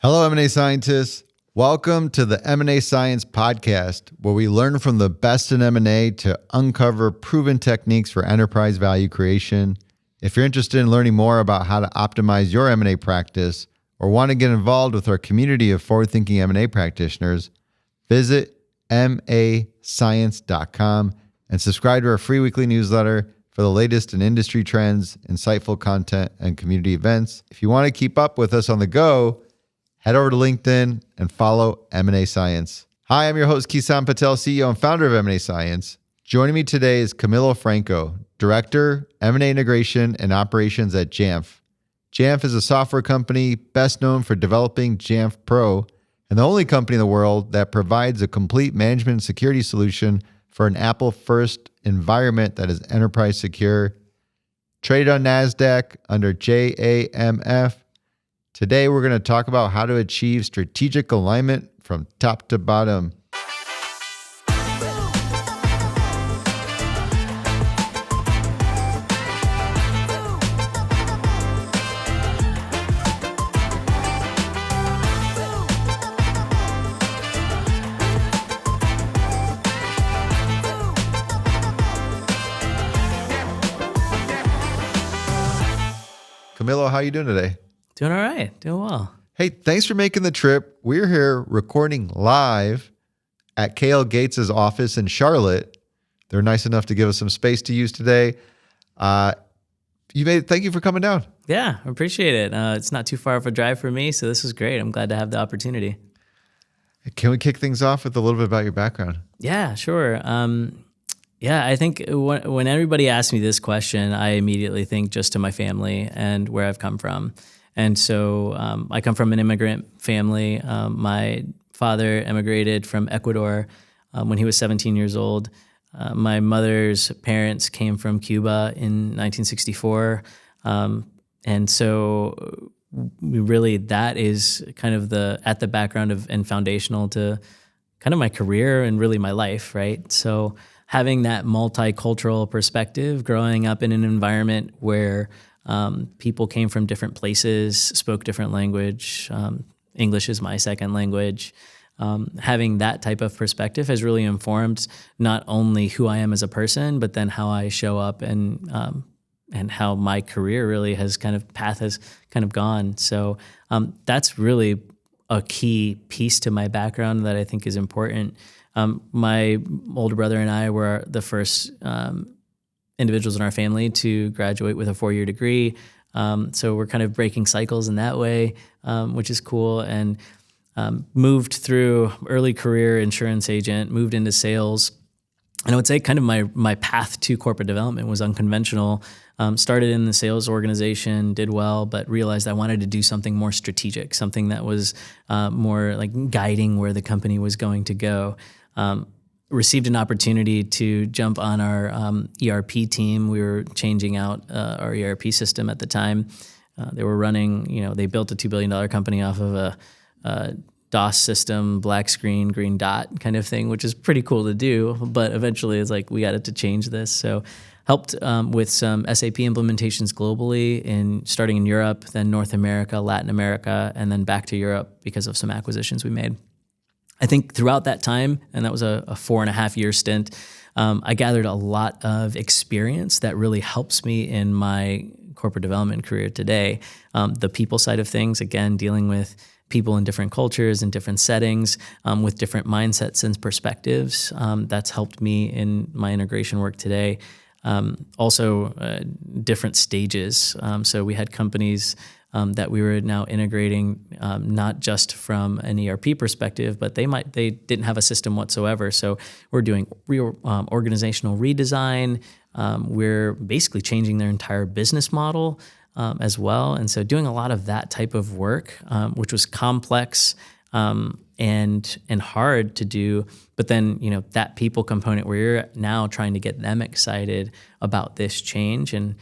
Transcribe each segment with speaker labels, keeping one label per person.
Speaker 1: Hello, M&A scientists. Welcome to the M&A Science Podcast, where we learn from the best in M&A to uncover proven techniques for enterprise value creation. If you're interested in learning more about how to optimize your M&A practice or want to get involved with our community of forward-thinking M&A practitioners, visit mascience.com and subscribe to our free weekly newsletter for the latest in industry trends, insightful content, and community events. If you want to keep up with us on the go, head over to LinkedIn and follow M&A Science. Hi, I'm your host, Kison, Patel, CEO and founder of M&A Science. Joining me today is Camilo Franco, Director, M&A Integration and Operations at Jamf. Jamf is a software company best known for developing Jamf Pro and the only company in the world that provides a complete management and security solution for an Apple-first environment that is enterprise secure. Traded on NASDAQ under JAMF. Today, we're going to talk about how to achieve strategic alignment from top to bottom. Camilo, how are you doing today?
Speaker 2: Doing all right. Doing well.
Speaker 1: Hey, thanks for making the trip. We're here recording live at KL Gates' office in Charlotte. They're nice enough to give us some space to use today. Thank you for coming down.
Speaker 2: Yeah, I appreciate it. It's not too far of a drive for me, so this is great. I'm glad to have the opportunity.
Speaker 1: Can we kick things off with a little bit about your background?
Speaker 2: Yeah, sure. I think when everybody asks me this question, I immediately think just to my family and where I've come from. And so I come from an immigrant family. My father immigrated from Ecuador when he was 17 years old. My mother's parents came from Cuba in 1964. And so that is kind of at the background of and foundational to kind of my career and really my life, right? So having that multicultural perspective, growing up in an environment where people came from different places, spoke different language. English is my second language. Having that type of perspective has really informed not only who I am as a person, but then how I show up and how my career really has path has gone. So that's really a key piece to my background that I think is important. My older brother and I were the first individuals in our family to graduate with a 4-year degree. So we're kind of breaking cycles in that way, which is cool. And moved through early career insurance agent, moved into sales. And I would say kind of my path to corporate development was unconventional. Started in the sales organization, did well, but realized I wanted to do something more strategic, something that was more like guiding where the company was going to go. Received an opportunity to jump on our ERP team. We were changing out our ERP system at the time. They were running, they built a $2 billion company off of a DOS system, black screen, green dot kind of thing, which is pretty cool to do. But eventually it's like, we got to change this. So helped with some SAP implementations globally, starting in Europe, then North America, Latin America, and then back to Europe because of some acquisitions we made. I think throughout that time, and that was a 4.5-year stint, I gathered a lot of experience that really helps me in my corporate development career today. The people side of things, again, dealing with people in different cultures and different settings with different mindsets and perspectives. That's helped me in my integration work today. Also, different stages. So we had companies that we were now integrating, not just from an ERP perspective, but they didn't have a system whatsoever. So we're doing organizational redesign. We're basically changing their entire business model as well. And so doing a lot of that type of work, which was complex and hard to do. But then, that people component where you're now trying to get them excited about this change and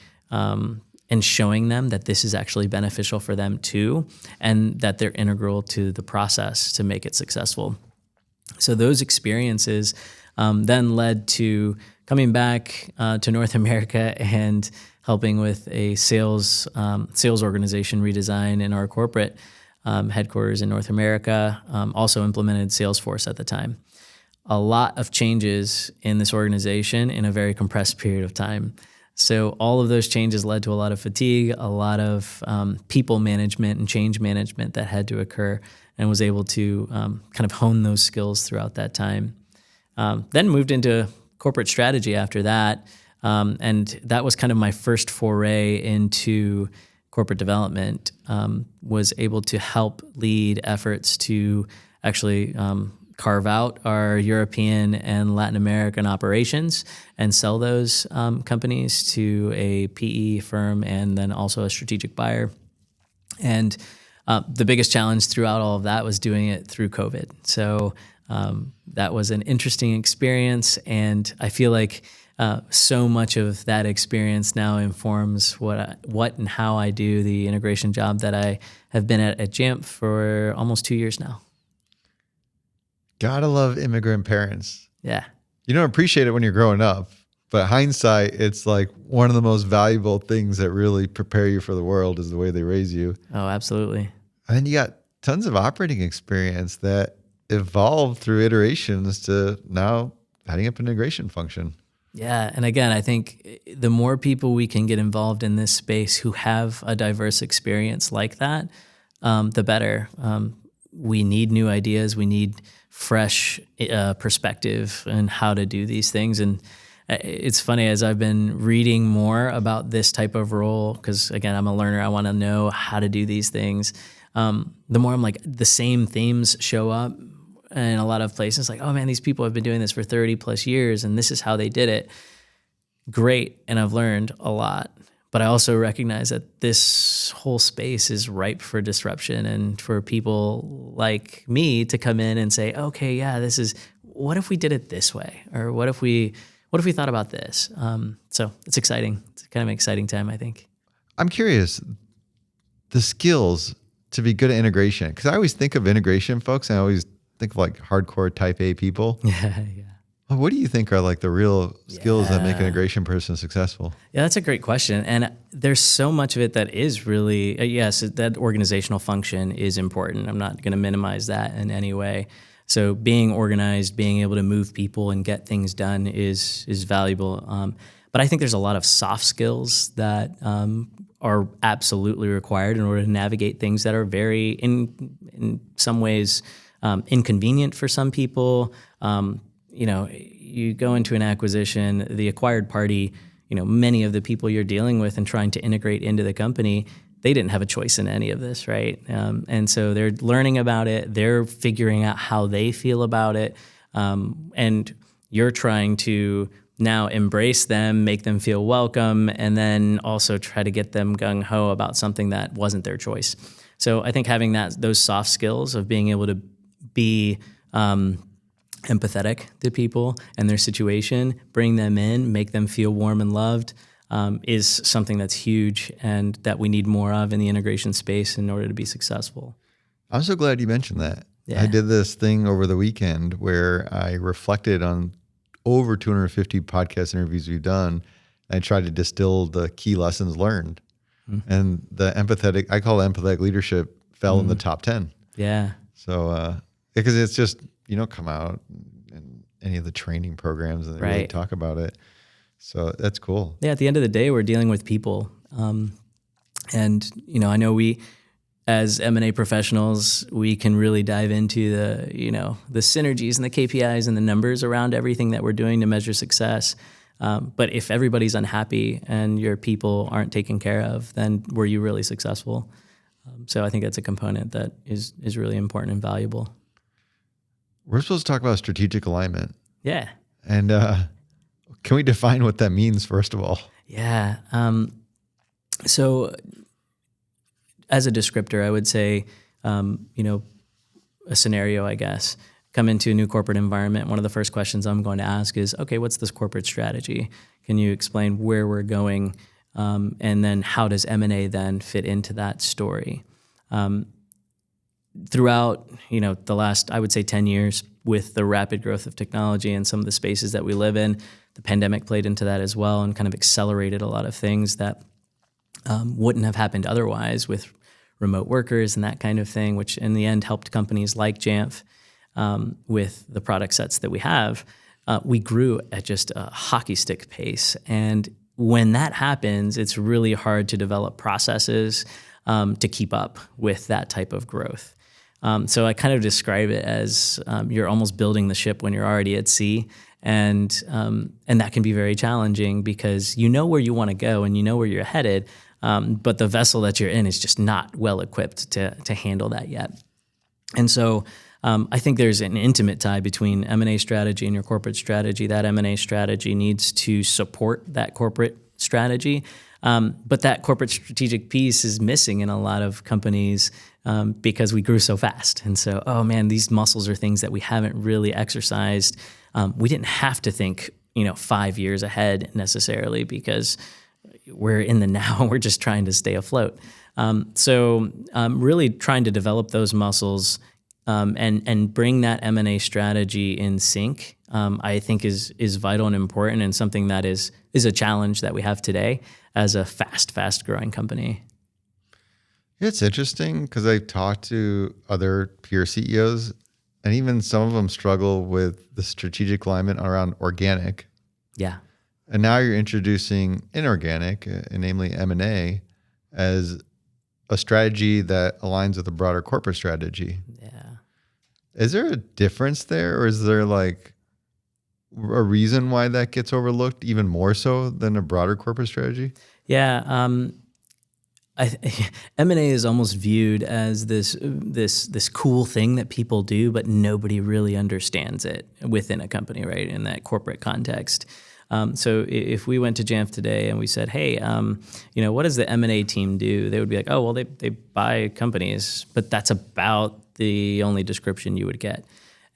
Speaker 2: showing them that this is actually beneficial for them too, and that they're integral to the process to make it successful. So those experiences then led to coming back to North America and helping with a sales organization redesign in our corporate. headquarters in North America, also implemented Salesforce at the time. A lot of changes in this organization in a very compressed period of time. So all of those changes led to a lot of fatigue, a lot of people management and change management that had to occur, and was able to kind of hone those skills throughout that time. Then moved into corporate strategy after that, and that was kind of my first foray into corporate development. Was able to help lead efforts to actually carve out our European and Latin American operations and sell those companies to a PE firm and then also a strategic buyer. And the biggest challenge throughout all of that was doing it through COVID. So that was an interesting experience, and I feel like so much of that experience now informs what and how I do the integration job that I have been at Jamf for almost 2 years now.
Speaker 1: Gotta love immigrant parents.
Speaker 2: Yeah.
Speaker 1: You don't appreciate it when you're growing up, but hindsight, it's like one of the most valuable things that really prepare you for the world is the way they raise you.
Speaker 2: Oh, absolutely.
Speaker 1: And then you got tons of operating experience that evolved through iterations to now heading up an integration function.
Speaker 2: Yeah. And again, I think the more people we can get involved in this space who have a diverse experience like that, the better. We need new ideas. We need fresh perspective on how to do these things. And it's funny, as I've been reading more about this type of role, because again, I'm a learner, I want to know how to do these things. The more I'm like, the same themes show up in a lot of places, like, oh man, these people have been doing this for 30 plus years and this is how they did it. Great. And I've learned a lot. But I also recognize that this whole space is ripe for disruption and for people like me to come in and say, okay, yeah, what if we did it this way? Or what if we thought about this? So it's exciting. It's kind of an exciting time, I think.
Speaker 1: I'm curious, the skills to be good at integration, because I always think of integration folks, and I always think of like hardcore type A people.
Speaker 2: Yeah.
Speaker 1: What do you think are like the real skills that make an integration person successful?
Speaker 2: Yeah, that's a great question. And there's so much of it that is really, yes, that organizational function is important. I'm not going to minimize that in any way. So being organized, being able to move people and get things done is valuable. But I think there's a lot of soft skills that are absolutely required in order to navigate things that are very, in some ways, inconvenient for some people. You go into an acquisition, the acquired party, many of the people you're dealing with and trying to integrate into the company, they didn't have a choice in any of this, right? And so they're learning about it, they're figuring out how they feel about it, and you're trying to now embrace them, make them feel welcome, and then also try to get them gung-ho about something that wasn't their choice. So I think having those soft skills of being able to be empathetic to people and their situation, bring them in, make them feel warm and loved, is something that's huge and that we need more of in the integration space in order to be successful.
Speaker 1: I'm so glad you mentioned that.
Speaker 2: Yeah.
Speaker 1: I did this thing over the weekend where I reflected on over 250 podcast interviews we've done and tried to distill the key lessons learned. Mm-hmm. And I call it empathetic leadership, fell in the top 10.
Speaker 2: Yeah.
Speaker 1: So, because it's just, you don't come out in any of the training programs and they really talk about it. So that's cool.
Speaker 2: Yeah, at the end of the day, we're dealing with people. And, I know we, as M&A professionals, we can really dive into the synergies and the KPIs and the numbers around everything that we're doing to measure success. But if everybody's unhappy and your people aren't taken care of, then were you really successful? So I think that's a component that is really important and valuable.
Speaker 1: We're supposed to talk about strategic alignment.
Speaker 2: Yeah.
Speaker 1: And can we define what that means, first of all?
Speaker 2: Yeah. So as a descriptor, I would say, a scenario, I guess. Come into a new corporate environment, one of the first questions I'm going to ask is, okay, what's this corporate strategy? Can you explain where we're going? And then how does M&A then fit into that story? Throughout, the last, I would say 10 years, with the rapid growth of technology and some of the spaces that we live in, the pandemic played into that as well and kind of accelerated a lot of things that wouldn't have happened otherwise, with remote workers and that kind of thing, which in the end helped companies like Jamf with the product sets that we have. We grew at just a hockey stick pace. And when that happens, it's really hard to develop processes to keep up with that type of growth. So I kind of describe it as you're almost building the ship when you're already at sea. And that can be very challenging because you know where you want to go and you know where you're headed, but the vessel that you're in is just not well equipped to handle that yet. And so I think there's an intimate tie between M&A strategy and your corporate strategy. That M&A strategy needs to support that corporate strategy, but that corporate strategic piece is missing in a lot of companies because we grew so fast. And so, oh man, these muscles are things that we haven't really exercised. We didn't have to think, 5 years ahead necessarily because we're in the now. We're just trying to stay afloat. So really trying to develop those muscles and bring that M&A strategy in sync, I think is vital and important, and something that is a challenge that we have today as a fast growing company.
Speaker 1: It's interesting because I talked to other peer CEOs, and even some of them struggle with the strategic alignment around organic.
Speaker 2: Yeah.
Speaker 1: And now you're introducing inorganic, namely M&A, as a strategy that aligns with a broader corporate strategy.
Speaker 2: Yeah.
Speaker 1: Is there a difference there, or is there like a reason why that gets overlooked even more so than a broader corporate strategy?
Speaker 2: Yeah. M&A is almost viewed as this cool thing that people do, but nobody really understands it within a company, right? In that corporate context. So if we went to Jamf today and we said, hey, what does the M&A team do? They would be like, oh, well, they buy companies, but that's about the only description you would get.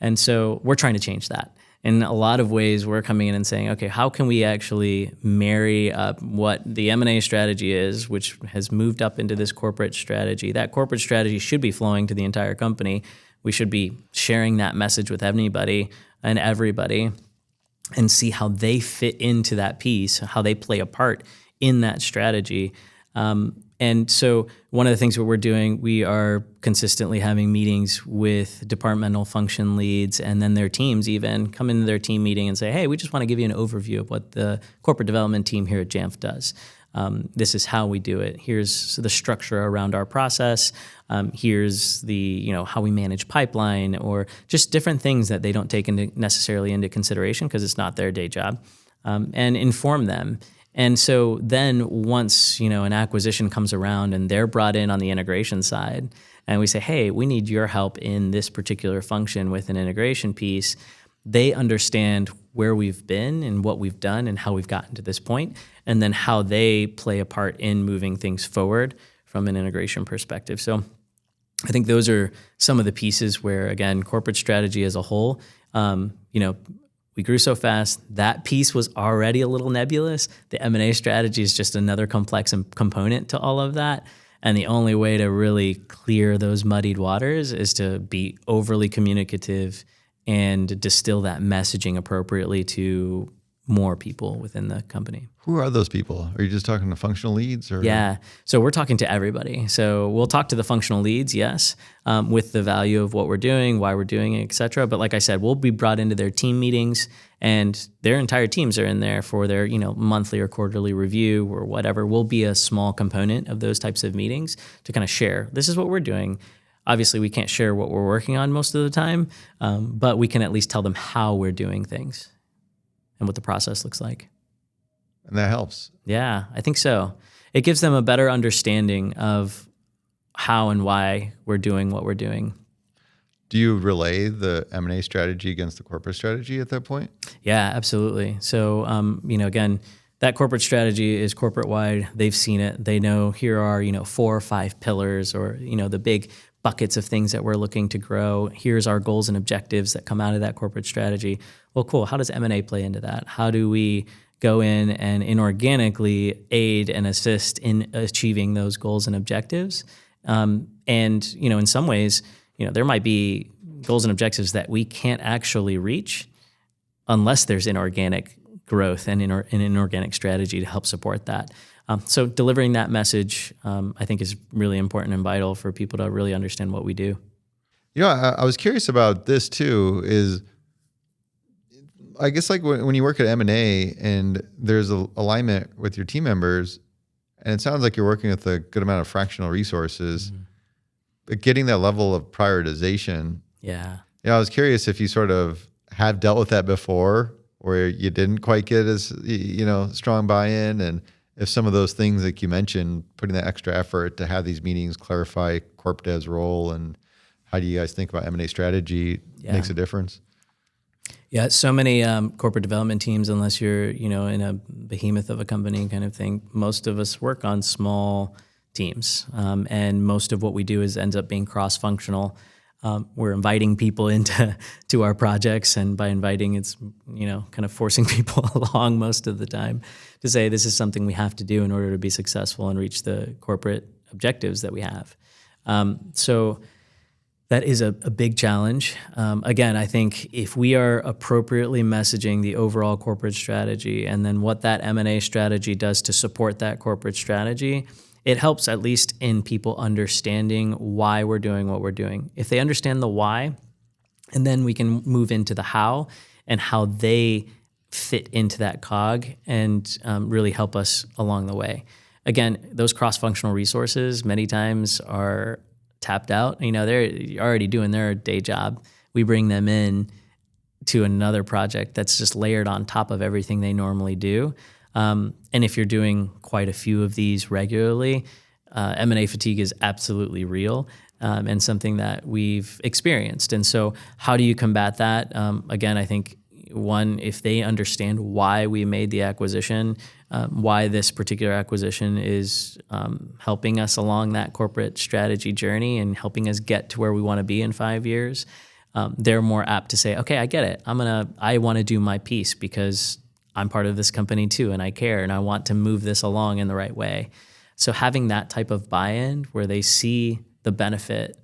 Speaker 2: And so we're trying to change that. In a lot of ways, we're coming in and saying, okay, how can we actually marry up what the M&A strategy is, which has moved up into this corporate strategy? That corporate strategy should be flowing to the entire company. We should be sharing that message with anybody and everybody and see how they fit into that piece, how they play a part in that strategy. And so one of the things that we're doing, we are consistently having meetings with departmental function leads and then their teams even come into their team meeting and say, hey, we just want to give you an overview of what the corporate development team here at Jamf does. This is how we do it. Here's the structure around our process. Here's the, how we manage pipeline, or just different things that they don't take necessarily into consideration because it's not their day job, and inform them. And so then once, an acquisition comes around and they're brought in on the integration side and we say, hey, we need your help in this particular function with an integration piece, they understand where we've been and what we've done and how we've gotten to this point, and then how they play a part in moving things forward from an integration perspective. So I think those are some of the pieces where, again, corporate strategy as a whole, we grew so fast, that piece was already a little nebulous. The M&A strategy is just another complex component to all of that. And the only way to really clear those muddied waters is to be overly communicative and distill that messaging appropriately to more people within the company.
Speaker 1: Who are those people? Are you just talking to functional leads? Or?
Speaker 2: Yeah, so we're talking to everybody. So we'll talk to the functional leads, yes, with the value of what we're doing, why we're doing it, et cetera. But like I said, we'll be brought into their team meetings, and their entire teams are in there for their monthly or quarterly review or whatever. We'll be a small component of those types of meetings to kind of share, this is what we're doing. Obviously, we can't share what we're working on most of the time, but we can at least tell them how we're doing things and what the process looks like.
Speaker 1: And that helps.
Speaker 2: Yeah, I think so. It gives them a better understanding of how and why we're doing what we're doing.
Speaker 1: Do you relay the M&A strategy against the corporate strategy at that point?
Speaker 2: Yeah, absolutely. So, again, that corporate strategy is corporate wide. They've seen it. They know here are, 4 or 5 pillars, or, the big buckets of things that we're looking to grow. Here's our goals and objectives that come out of that corporate strategy. Well, cool. How does M&A play into that? How do we go in and inorganically aid and assist in achieving those goals and objectives? And, in some ways, there might be goals and objectives that we can't actually reach unless there's inorganic growth and an inorganic strategy to help support that. So delivering that message, I think, is really important and vital for people to really understand what we do.
Speaker 1: I was curious about this too, is I guess like when you work at M&A and there's a alignment with your team members, and it sounds like you're working with a good amount of fractional resources, but getting that level of prioritization.
Speaker 2: Yeah.
Speaker 1: I was curious if you sort of have dealt with that before, where you didn't quite get as, strong buy-in, and if some of those things like you mentioned, putting that extra effort to have these meetings, clarify corp dev's role, and how do you guys think about M&A strategy makes a difference?
Speaker 2: Yeah, so many corporate development teams, unless you're, in a behemoth of a company kind of thing, most of us work on small teams. And most of what we do ends up being cross-functional. We're inviting people into our projects, and by inviting, it's, kind of forcing people along most of the time to say this is something we have to do in order to be successful and reach the corporate objectives that we have. So that is a big challenge. Again, I think if we are appropriately messaging the overall corporate strategy, and then what that M&A strategy does to support that corporate strategy, it helps at least in people understanding why we're doing what we're doing. If they understand the why, and then we can move into the how and how they fit into that cog and really help us along the way. Again, those cross-functional resources many times are tapped out. They're already doing their day job. We bring them in to another project that's just layered on top of everything they normally do. And if you're doing quite a few of these regularly, M&A fatigue is absolutely real, and something that we've experienced. And so how do you combat that? Again, I think, one, if they understand why we made the acquisition, why this particular acquisition is helping us along that corporate strategy journey and helping us get to where we want to be in 5 years, they're more apt to say, okay, I get it. I want to do my piece because I'm part of this company too, and I care, and I want to move this along in the right way. So having that type of buy-in where they see the benefit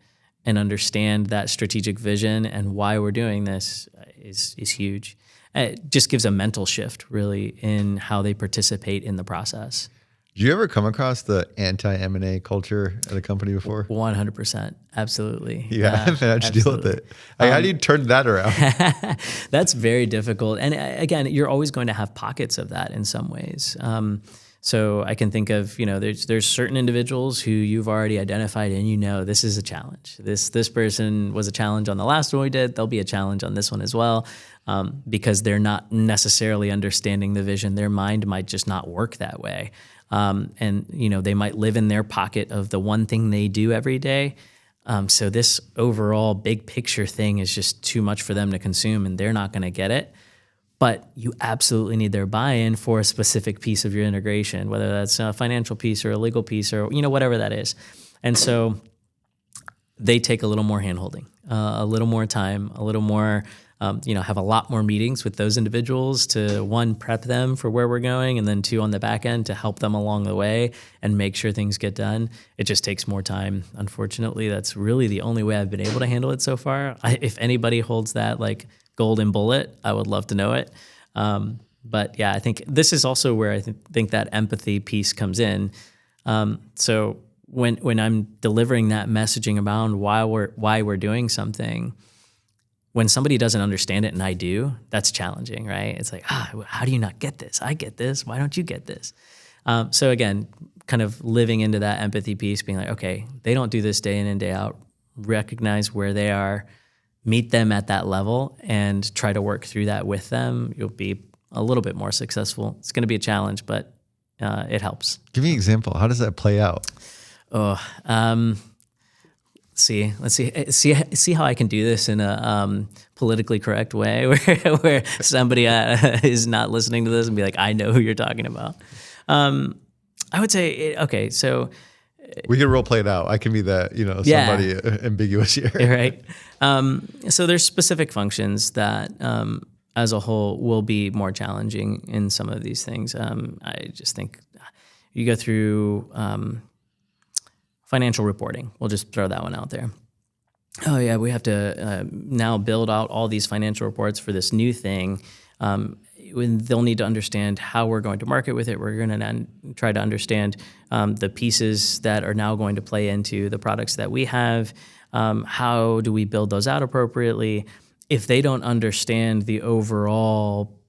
Speaker 2: and understand that strategic vision and why we're doing this is huge. It just gives a mental shift, really, in how they participate in the process.
Speaker 1: Did you ever come across the anti-M&A culture at a company before?
Speaker 2: 100%. Absolutely.
Speaker 1: Yeah. How'd you deal with it? How do you turn that around?
Speaker 2: That's very difficult. And again, you're always going to have pockets of that in some ways. So I can think of, there's certain individuals who you've already identified and this is a challenge. This person was a challenge on the last one we did. There'll be a challenge on this one as well, because they're not necessarily understanding the vision. Their mind might just not work that way. And they might live in their pocket of the one thing they do every day. So this overall big picture thing is just too much for them to consume, and they're not going to get it. But you absolutely need their buy-in for a specific piece of your integration, whether that's a financial piece or a legal piece or whatever that is. And so they take a little more handholding, a little more time, a little more, have a lot more meetings with those individuals to, one, prep them for where we're going, and then two, on the back end to help them along the way and make sure things get done. It just takes more time. Unfortunately, that's really the only way I've been able to handle it so far. If anybody holds that golden bullet, I would love to know it. But yeah, I think this is also where I think that empathy piece comes in. So when I'm delivering that messaging about why we're doing something, when somebody doesn't understand it and I do, that's challenging, right? It's like, how do you not get this? I get this. Why don't you get this? So again, kind of living into that empathy piece, being like, okay, they don't do this day in and day out. Recognize where they are, meet them at that level, and try to work through that with them. You'll be a little bit more successful. It's going to be a challenge, but it helps.
Speaker 1: Give me an example. How does that play out?
Speaker 2: Let's see how I can do this in a politically correct way, where somebody is not listening to this and be like, I know who you're talking about. I would say, okay, so
Speaker 1: we can role play it out. I can be that, somebody ambiguous here.
Speaker 2: Right. So there's specific functions that, as a whole, will be more challenging in some of these things. I just think you go through financial reporting. We'll just throw that one out there. Oh yeah, we have to now build out all these financial reports for this new thing. they'll need to understand how we're going to market with it. We're going to try to understand the pieces that are now going to play into the products that we have. How do we build those out appropriately? If they don't understand the overall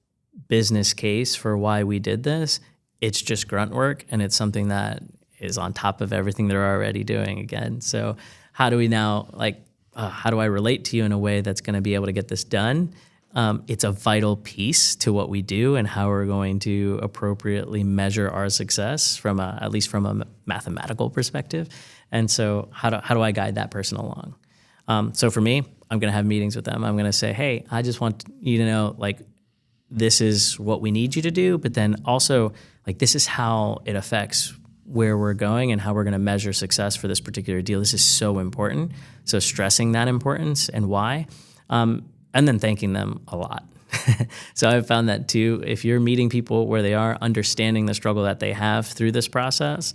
Speaker 2: business case for why we did this, it's just grunt work, and it's something that is on top of everything they're already doing again. So how do we now, how do I relate to you in a way that's going to be able to get this done? It's a vital piece to what we do and how we're going to appropriately measure our success at least from a mathematical perspective. And so how do I guide that person along? So for me, I'm going to have meetings with them. I'm going to say, hey, I just want you to know, this is what we need you to do, but then also, this is how it affects where we're going and how we're going to measure success for this particular deal. This is so important. So stressing that importance and why, and then thanking them a lot. So I've found that too, if you're meeting people where they are, understanding the struggle that they have through this process,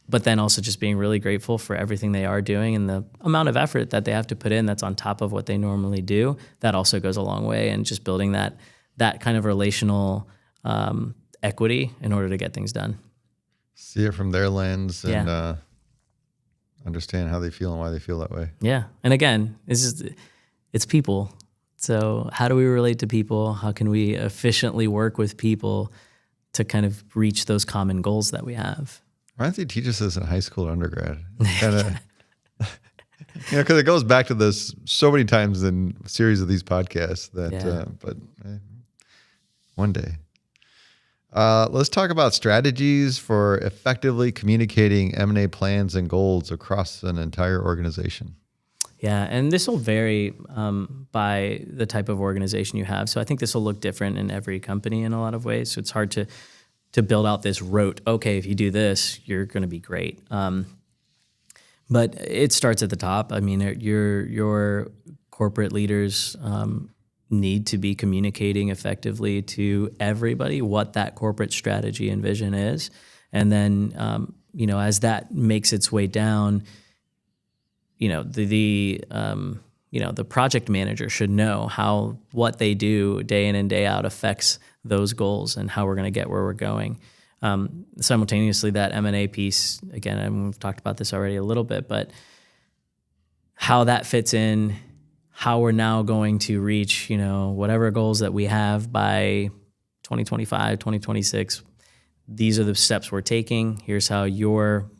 Speaker 2: but then also just being really grateful for everything they are doing and the amount of effort that they have to put in that's on top of what they normally do, that also goes a long way, and just building that kind of relational equity in order to get things done.
Speaker 1: See it from their lens and understand how they feel and why they feel that way.
Speaker 2: Yeah. And again, it's people. So how do we relate to people? How can we efficiently work with people to kind of reach those common goals that we have?
Speaker 1: Why don't they teach us this in high school or undergrad? Kind of, because it goes back to this so many times in a series of these podcasts but one day. Let's talk about strategies for effectively communicating M&A plans and goals across an entire organization.
Speaker 2: Yeah, and this will vary by the type of organization you have. So I think this will look different in every company in a lot of ways. So it's hard to build out this rote, okay, if you do this, you're going to be great. But it starts at the top. I mean, your corporate leaders need to be communicating effectively to everybody what that corporate strategy and vision is. And then, as that makes its way down, the project manager should know how what they do day in and day out affects those goals and how we're going to get where we're going. Simultaneously, that M&A piece, again, and we've talked about this already a little bit, but how that fits in, how we're now going to reach, whatever goals that we have by 2025, 2026. These are the steps we're taking. Here's how your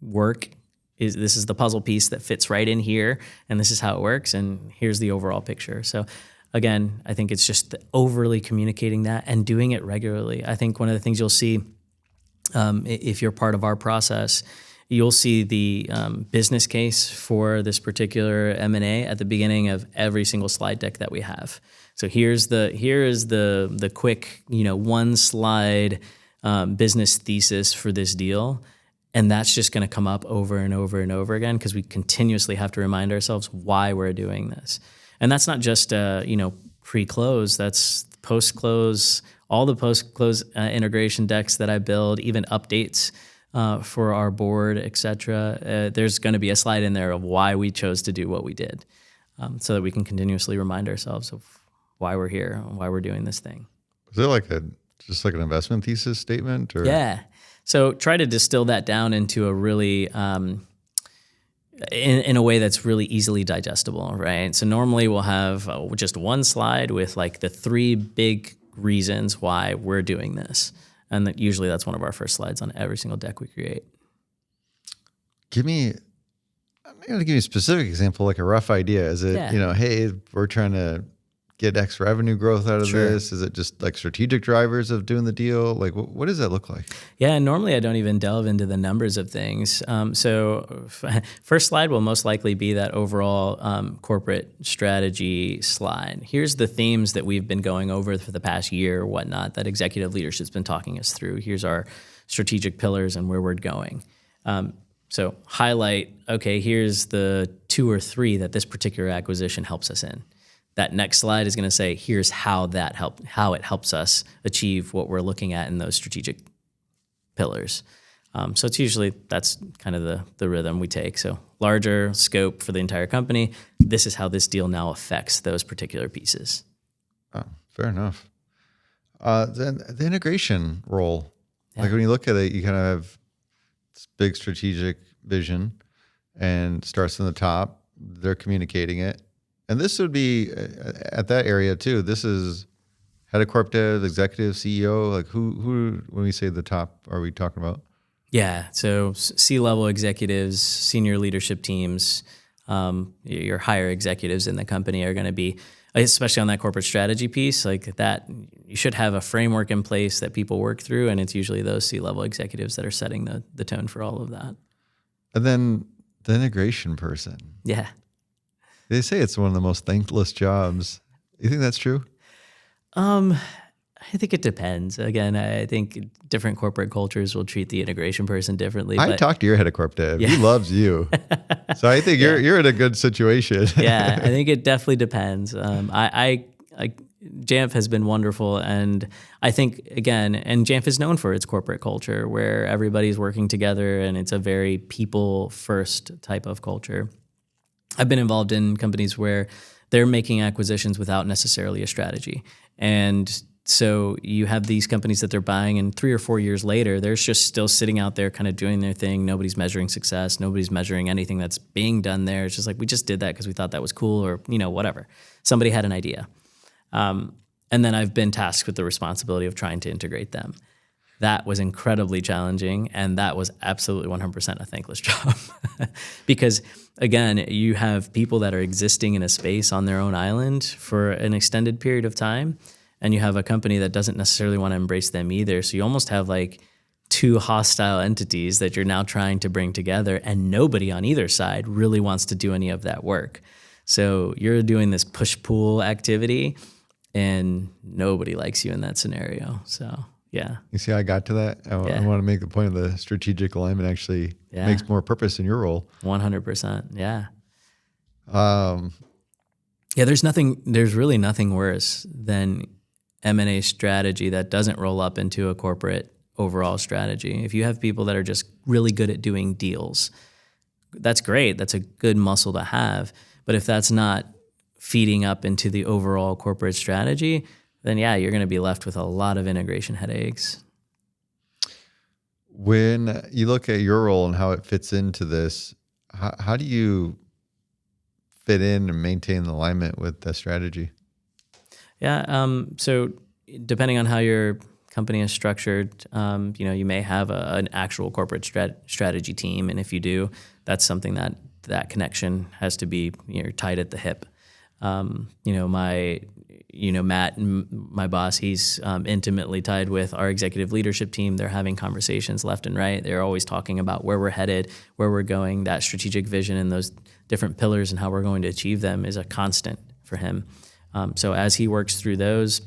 Speaker 2: work is. This is the puzzle piece that fits right in here, and this is how it works, and here's the overall picture. So again, I think it's just overly communicating that and doing it regularly. I think one of the things you'll see if you're part of our process, you'll see the business case for this particular M&A at the beginning of every single slide deck that we have. So here is the quick, one slide business thesis for this deal. And that's just going to come up over and over and over again because we continuously have to remind ourselves why we're doing this. And that's not just, pre-close, that's post-close, all the post-close integration decks that I build, even updates for our board, et cetera. There's going to be a slide in there of why we chose to do what we did so that we can continuously remind ourselves of why we're here and why we're doing this thing.
Speaker 1: Is it just like an investment thesis statement? Or?
Speaker 2: Yeah. So try to distill that down into a really, in a way that's really easily digestible, right? So normally we'll have just one slide with the 3 big reasons why we're doing this. And usually that's one of our first slides on every single deck we create.
Speaker 1: Give me a specific example, like a rough idea. Is it, hey, we're trying to get X revenue growth out of this? Is it just strategic drivers of doing the deal? What does that look like? Yeah,
Speaker 2: normally I don't even delve into the numbers of things. So first slide will most likely be that overall corporate strategy slide. Here's the themes that we've been going over for the past year or whatnot that executive leadership's been talking us through. Here's our strategic pillars and where we're going. So highlight, okay, here's the 2 or 3 that this particular acquisition helps us in. That next slide is going to say, here's how it helps us achieve what we're looking at in those strategic pillars. So it's usually, that's kind of the rhythm we take. So larger scope for the entire company. This is how this deal now affects those particular pieces.
Speaker 1: Oh, fair enough. Then the integration role,
Speaker 2: Yeah.
Speaker 1: like when you look at it, you kind of have this big strategic vision and starts from the top. They're communicating it. And this would be at that area too. This is head of corp dev, executive, CEO. Like who, when we say the top, are we talking about?
Speaker 2: Yeah. So C-level executives, senior leadership teams, your higher executives in the company are going to be, especially on that corporate strategy piece, like that, you should have a framework in place that people work through. And it's usually those C-level executives that are setting the tone for all of that.
Speaker 1: And then the integration person.
Speaker 2: Yeah.
Speaker 1: They say it's one of the most thankless jobs. You think that's true?
Speaker 2: I think it depends. Again, I think different corporate cultures will treat the integration person differently.
Speaker 1: I
Speaker 2: But
Speaker 1: talked to your head of corp dev.
Speaker 2: Yeah.
Speaker 1: He loves you. So I think you're in a good situation.
Speaker 2: yeah, I think it definitely depends. I Jamf has been wonderful, and I think again, and Jamf is known for its corporate culture where everybody's working together, and it's a very people first type of culture. I've been involved in companies where they're making acquisitions without necessarily a strategy, and so you have these companies that they're buying, and 3 or 4 years later, they're just still sitting out there kind of doing their thing. Nobody's measuring success. Nobody's measuring anything that's being done there. It's just like, we just did that because we thought that was cool, or, whatever. Somebody had an idea. And then I've been tasked with the responsibility of trying to integrate them. That was incredibly challenging, and that was absolutely 100% a thankless job. Because, again, you have people that are existing in a space on their own island for an extended period of time, and you have a company that doesn't necessarily want to embrace them either. So you almost have like two hostile entities that you're now trying to bring together, and nobody on either side really wants to do any of that work. So you're doing this push-pull activity, and nobody likes you in that scenario. So, yeah.
Speaker 1: You see how I got to that? I want to make the point of the strategic alignment actually makes more purpose in your role.
Speaker 2: 100%. Yeah. There's really nothing worse than M&A strategy that doesn't roll up into a corporate overall strategy. If you have people that are just really good at doing deals, that's great. That's a good muscle to have. But if that's not feeding up into the overall corporate strategy, then you're going to be left with a lot of integration headaches.
Speaker 1: When you look at your role and how it fits into this, how do you fit in and maintain the alignment with the strategy?
Speaker 2: Yeah. So depending on how your company is structured, you may have an actual corporate strategy team. And if you do, that's something that connection has to be tight at the hip. Matt, my boss, he's intimately tied with our executive leadership team. They're having conversations left and right. They're always talking about where we're headed, where we're going. That strategic vision and those different pillars and how we're going to achieve them is a constant for him. So as he works through those,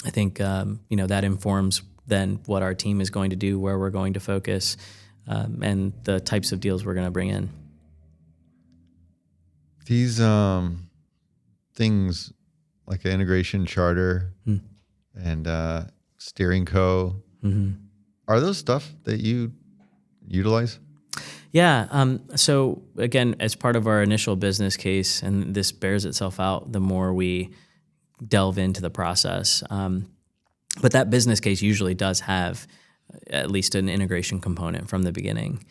Speaker 2: I think, that informs then what our team is going to do, where we're going to focus, and the types of deals we're going to bring in.
Speaker 1: These things like an integration charter and steering co, are those stuff that you utilize?
Speaker 2: Yeah. So again, as part of our initial business case, and this bears itself out the more we delve into the process. But that business case usually does have at least an integration component from the beginning.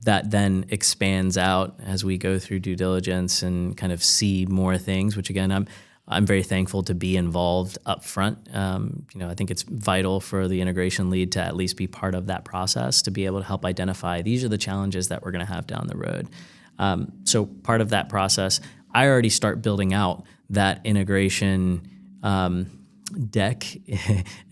Speaker 2: That then expands out as we go through due diligence and kind of see more things, which again, I'm very thankful to be involved up front. I think it's vital for the integration lead to at least be part of that process, to be able to help identify these are the challenges that we're going to have down the road. So part of that process, I already start building out that integration deck,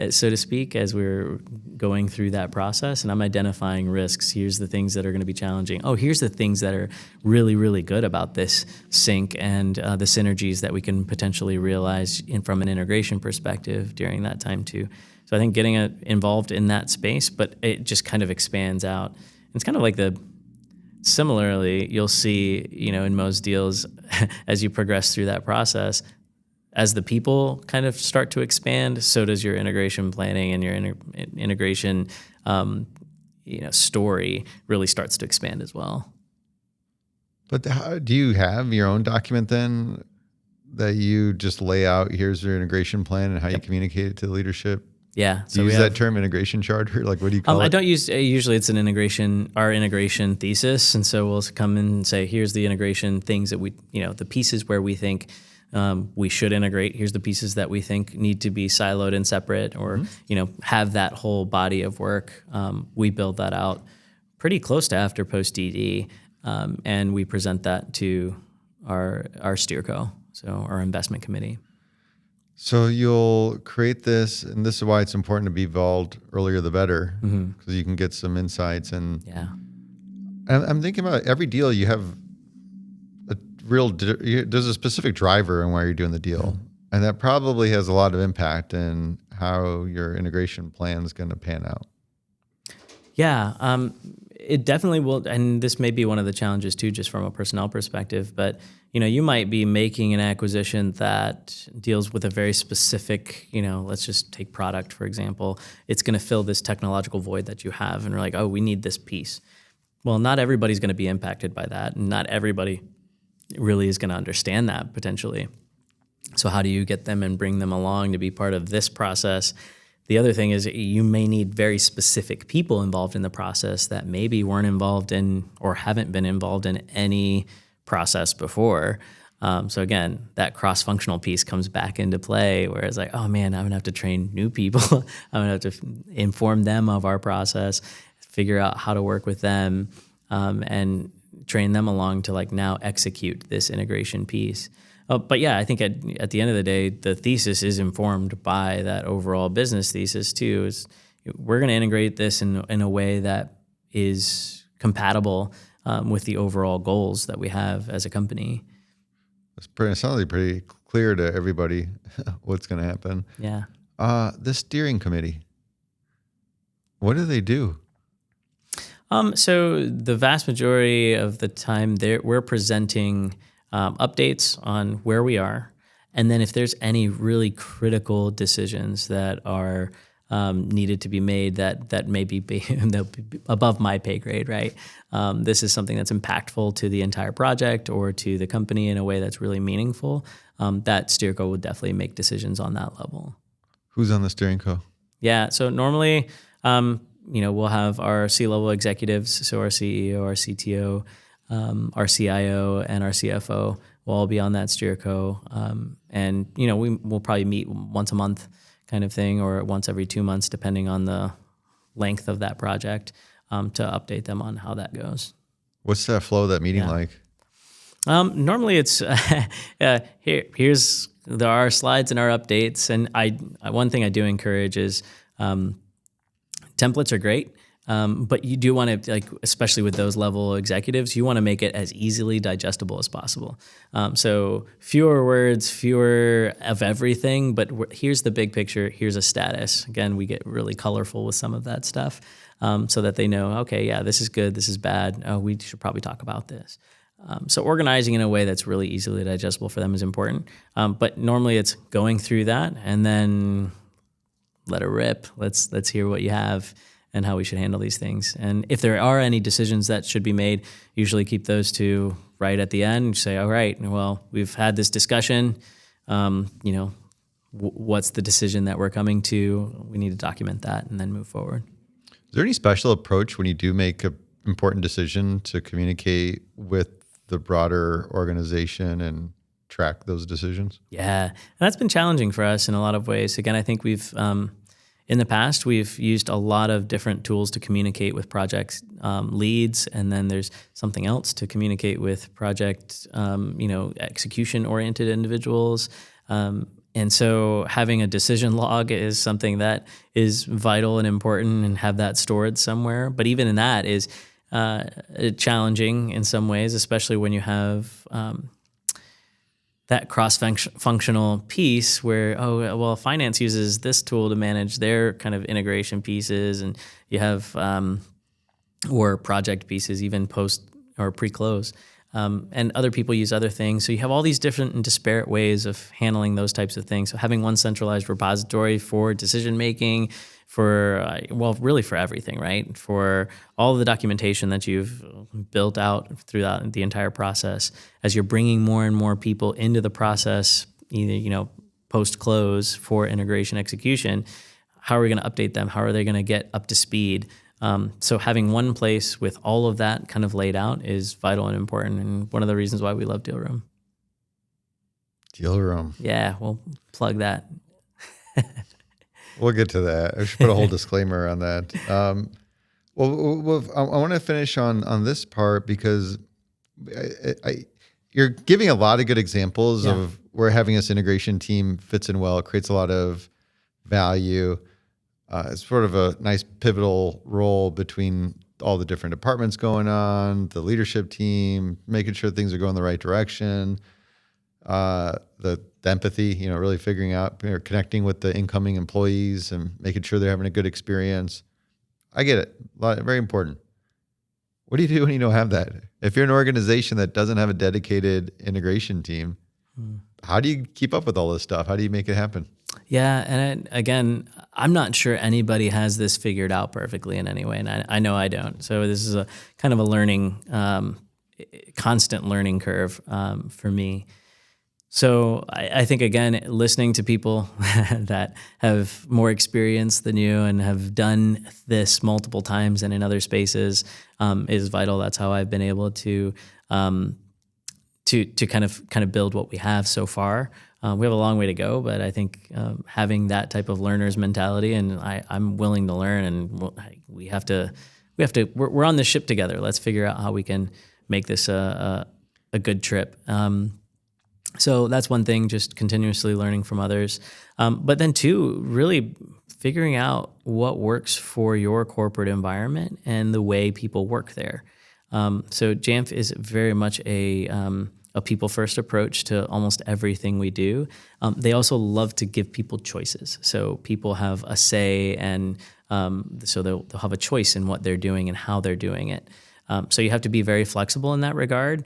Speaker 2: so to speak, as we're going through that process, and I'm identifying risks. Here's the things that are going to be challenging. Oh, here's the things that are really, really good about this sync and the synergies that we can potentially realize from an integration perspective during that time too. So I think getting involved in that space, but it just kind of expands out. It's kind of like similarly, you'll see, in most deals, as you progress through that process, as the people kind of start to expand, so does your integration planning, and your integration, story really starts to expand as well.
Speaker 1: But do you have your own document then that you just lay out, here's your integration plan and how you communicate it to the leadership?
Speaker 2: Yeah.
Speaker 1: Do you use that term, integration charter? Like, what do you call it?
Speaker 2: I don't use, usually it's our integration thesis. And so we'll come in and say, here's the integration things that the pieces where we think we should integrate. Here's the pieces that we think need to be siloed and separate, or, have that whole body of work. We build that out pretty close to after post DD. And we present that to our steerco, so our investment committee.
Speaker 1: So you'll create this, and this is why it's important to be involved earlier the better, because you can get some insights. And I'm thinking about every deal you have there's a specific driver in why you're doing the deal, and that probably has a lot of impact in how your integration plan is going to pan out.
Speaker 2: Yeah, it definitely will, and this may be one of the challenges too, just from a personnel perspective. But you might be making an acquisition that deals with a very specific, let's just take product for example. It's going to fill this technological void that you have, and we're like, oh, we need this piece. Well, not everybody's going to be impacted by that, and not everybody really is going to understand that potentially. So how do you get them and bring them along to be part of this process? The other thing is you may need very specific people involved in the process that maybe weren't involved in or haven't been involved in any process before. So again, that cross-functional piece comes back into play, where it's like, oh man, I'm gonna have to train new people. I'm gonna have to inform them of our process, figure out how to work with them, and train them along to now execute this integration piece. But yeah, I think at the end of the day, the thesis is informed by that overall business thesis too. Is we're going to integrate this in a way that is compatible with the overall goals that we have as a company.
Speaker 1: It sounds like pretty clear to everybody what's going to happen.
Speaker 2: Yeah.
Speaker 1: The steering committee, what do they do?
Speaker 2: So the vast majority of the time, we're presenting updates on where we are, and then if there's any really critical decisions that are needed to be made that may be above my pay grade, right? This is something that's impactful to the entire project or to the company in a way that's really meaningful. That steerco would definitely make decisions on that level.
Speaker 1: Who's on the steering co?
Speaker 2: Yeah, so normally, we'll have our C-level executives, so our CEO, our CTO, our CIO, and our CFO will all be on that steerco. And we'll probably meet once a month kind of thing, or once every 2 months, depending on the length of that project, to update them on how that goes.
Speaker 1: What's that flow of that meeting like?
Speaker 2: Normally it's here's our slides and our updates. And one thing I do encourage is templates are great. But you do want to, especially with those level executives, you want to make it as easily digestible as possible. So fewer words, fewer of everything, but here's the big picture, here's a status. Again, we get really colorful with some of that stuff, so that they know, okay, yeah, this is good, this is bad, we should probably talk about this. So organizing in a way that's really easily digestible for them is important. But normally it's going through that and then let it rip. Let's hear what you have and how we should handle these things. And if there are any decisions that should be made, usually keep those two right at the end. Say, all right, well, we've had this discussion. What's the decision that we're coming to? We need to document that and then move forward.
Speaker 1: Is there any special approach when you do make an important decision to communicate with the broader organization and track those decisions?
Speaker 2: Yeah, and that's been challenging for us in a lot of ways. Again, I think we've... in the past, we've used a lot of different tools to communicate with project leads, and then there's something else to communicate with project, execution-oriented individuals. And so having a decision log is something that is vital and important, and have that stored somewhere. But even in that is challenging in some ways, especially when you have that cross-functional piece where, finance uses this tool to manage their kind of integration pieces, and you have, or project pieces, even post or pre-close. and other people use other things. So you have all these different and disparate ways of handling those types of things. So having one centralized repository for decision making, for really for everything, right? For all of the documentation that you've built out throughout the entire process. As you're bringing more and more people into the process, either post close for integration execution, how are we going to update them? How are they going to get up to speed? So having one place with all of that kind of laid out is vital and important, and one of the reasons why we love Deal Room.
Speaker 1: Deal Room.
Speaker 2: Yeah, we'll plug that.
Speaker 1: We'll get to that. I should put a whole disclaimer on that. I want to finish on this part because you're giving a lot of good examples of where having this integration team fits in well. It creates a lot of value. It's sort of a nice pivotal role between all the different departments going on, the leadership team, making sure things are going the right direction, the empathy, really figuring out, connecting with the incoming employees and making sure they're having a good experience. I get it. Very important. What do you do when you don't have that? If you're an organization that doesn't have a dedicated integration team, how do you keep up with all this stuff? How do you make it happen?
Speaker 2: Yeah, and again, I'm not sure anybody has this figured out perfectly in any way, and I know I don't. So this is a kind of a learning, constant learning curve for me. So I think, again, listening to people that have more experience than you and have done this multiple times and in other spaces is vital. That's how I've been able to kind of build what we have so far. We have a long way to go, but I think having that type of learner's mentality, and I'm willing to learn, and we're on this ship together. Let's figure out how we can make this a good trip. So that's one thing, just continuously learning from others. But then two, really figuring out what works for your corporate environment and the way people work there. So Jamf is very much a people-first approach to almost everything we do. They also love to give people choices. So people have a say, and so they'll have a choice in what they're doing and how they're doing it. So you have to be very flexible in that regard.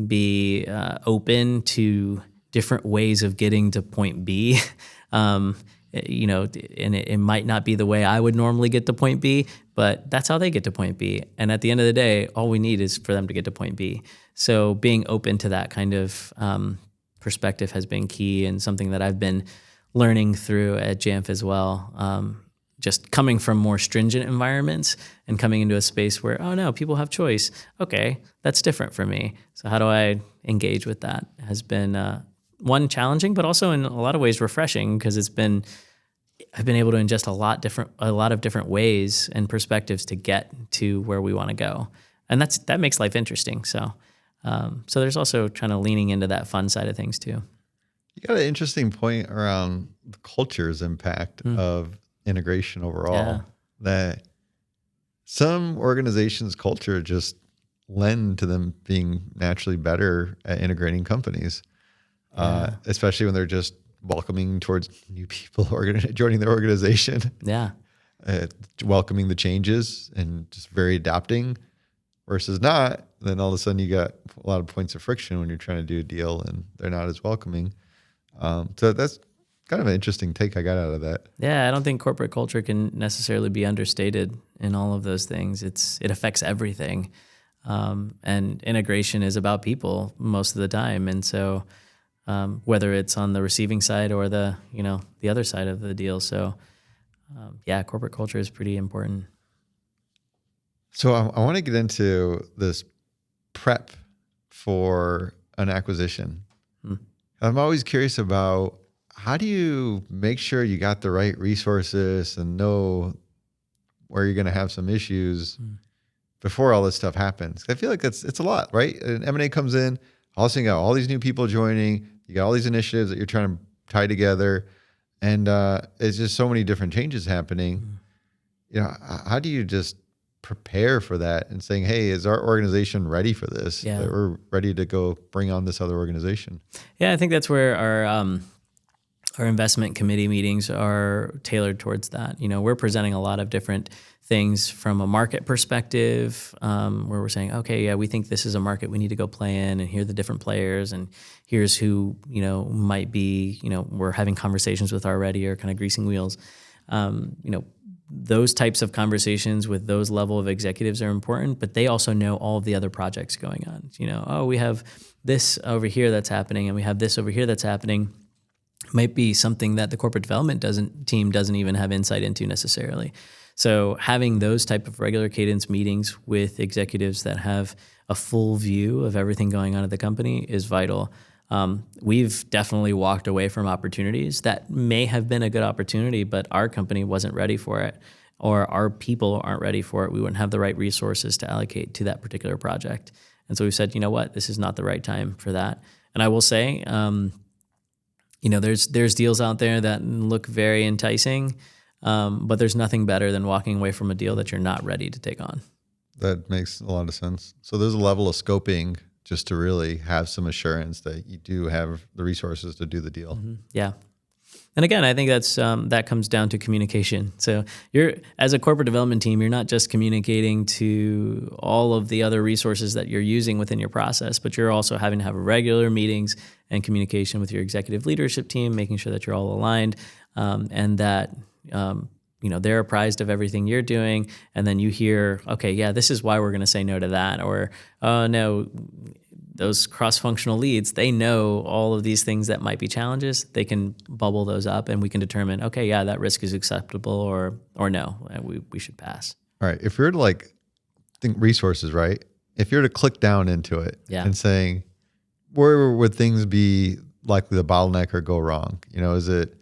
Speaker 2: Be open to different ways of getting to point B. And it might not be the way I would normally get to point B, but that's how they get to point B. And at the end of the day, all we need is for them to get to point B. So being open to that kind of perspective has been key, and something that I've been learning through at Jamf as well. Just coming from more stringent environments and coming into a space where, oh no, people have choice. Okay, that's different for me. So how do I engage with that? Has been one, challenging, but also in a lot of ways refreshing, because I've been able to ingest a lot of different ways and perspectives to get to where we want to go, and that makes life interesting. So there's also kind of leaning into that fun side of things too.
Speaker 1: You got an interesting point around the culture's impact of integration overall, that some organizations' culture just lend to them being naturally better at integrating companies, especially when they're just welcoming towards new people joining their organization.
Speaker 2: Yeah.
Speaker 1: Welcoming the changes and just very adapting, versus not, then all of a sudden you got a lot of points of friction when you're trying to do a deal and they're not as welcoming. So that's kind of an interesting take I got out of that.
Speaker 2: Yeah, I don't think corporate culture can necessarily be understated in all of those things. It affects everything. And integration is about people most of the time. And so whether it's on the receiving side or the other side of the deal. So corporate culture is pretty important.
Speaker 1: So I want to get into this prep for an acquisition. I'm always curious about, how do you make sure you got the right resources and know where you're going to have some issues before all this stuff happens? I feel like it's a lot, right? And M&A comes in, all of a sudden you got all these new people joining, you got all these initiatives that you're trying to tie together, and it's just so many different changes happening. How do you just prepare for that and saying, hey, is our organization ready for this?
Speaker 2: Yeah.
Speaker 1: That we're ready to go bring on this other organization?
Speaker 2: Yeah, I think that's where our investment committee meetings are tailored towards that. We're presenting a lot of different things from a market perspective, where we're saying, okay, yeah, we think this is a market we need to go play in, and here are the different players, and here's who, might be, we're having conversations with already, or kind of greasing wheels. Those types of conversations with those level of executives are important, but they also know all of the other projects going on. Oh, we have this over here that's happening, and we have this over here that's happening. Might be something that the corporate development team doesn't even have insight into necessarily. So having those type of regular cadence meetings with executives that have a full view of everything going on at the company is vital. We've definitely walked away from opportunities that may have been a good opportunity, but our company wasn't ready for it, or our people aren't ready for it. We wouldn't have the right resources to allocate to that particular project. And so we said, you know what, this is not the right time for that. And I will say, there's deals out there that look very enticing, but there's nothing better than walking away from a deal that you're not ready to take on.
Speaker 1: That makes a lot of sense. So there's a level of scoping just to really have some assurance that you do have the resources to do the deal.
Speaker 2: Mm-hmm. Yeah. And again, I think that comes down to communication. So as a corporate development team, you're not just communicating to all of the other resources that you're using within your process, but you're also having to have regular meetings and communication with your executive leadership team, making sure that you're all aligned, and that they're apprised of everything you're doing. And then you hear, okay, yeah, this is why we're going to say no to that, or no. Those cross-functional leads, they know all of these things that might be challenges. They can bubble those up, and we can determine, okay, yeah, that risk is acceptable, or no, we should pass.
Speaker 1: All right. If you're to think resources, right? If you're to click down into it and saying, where would things be likely to bottleneck or go wrong? Is it,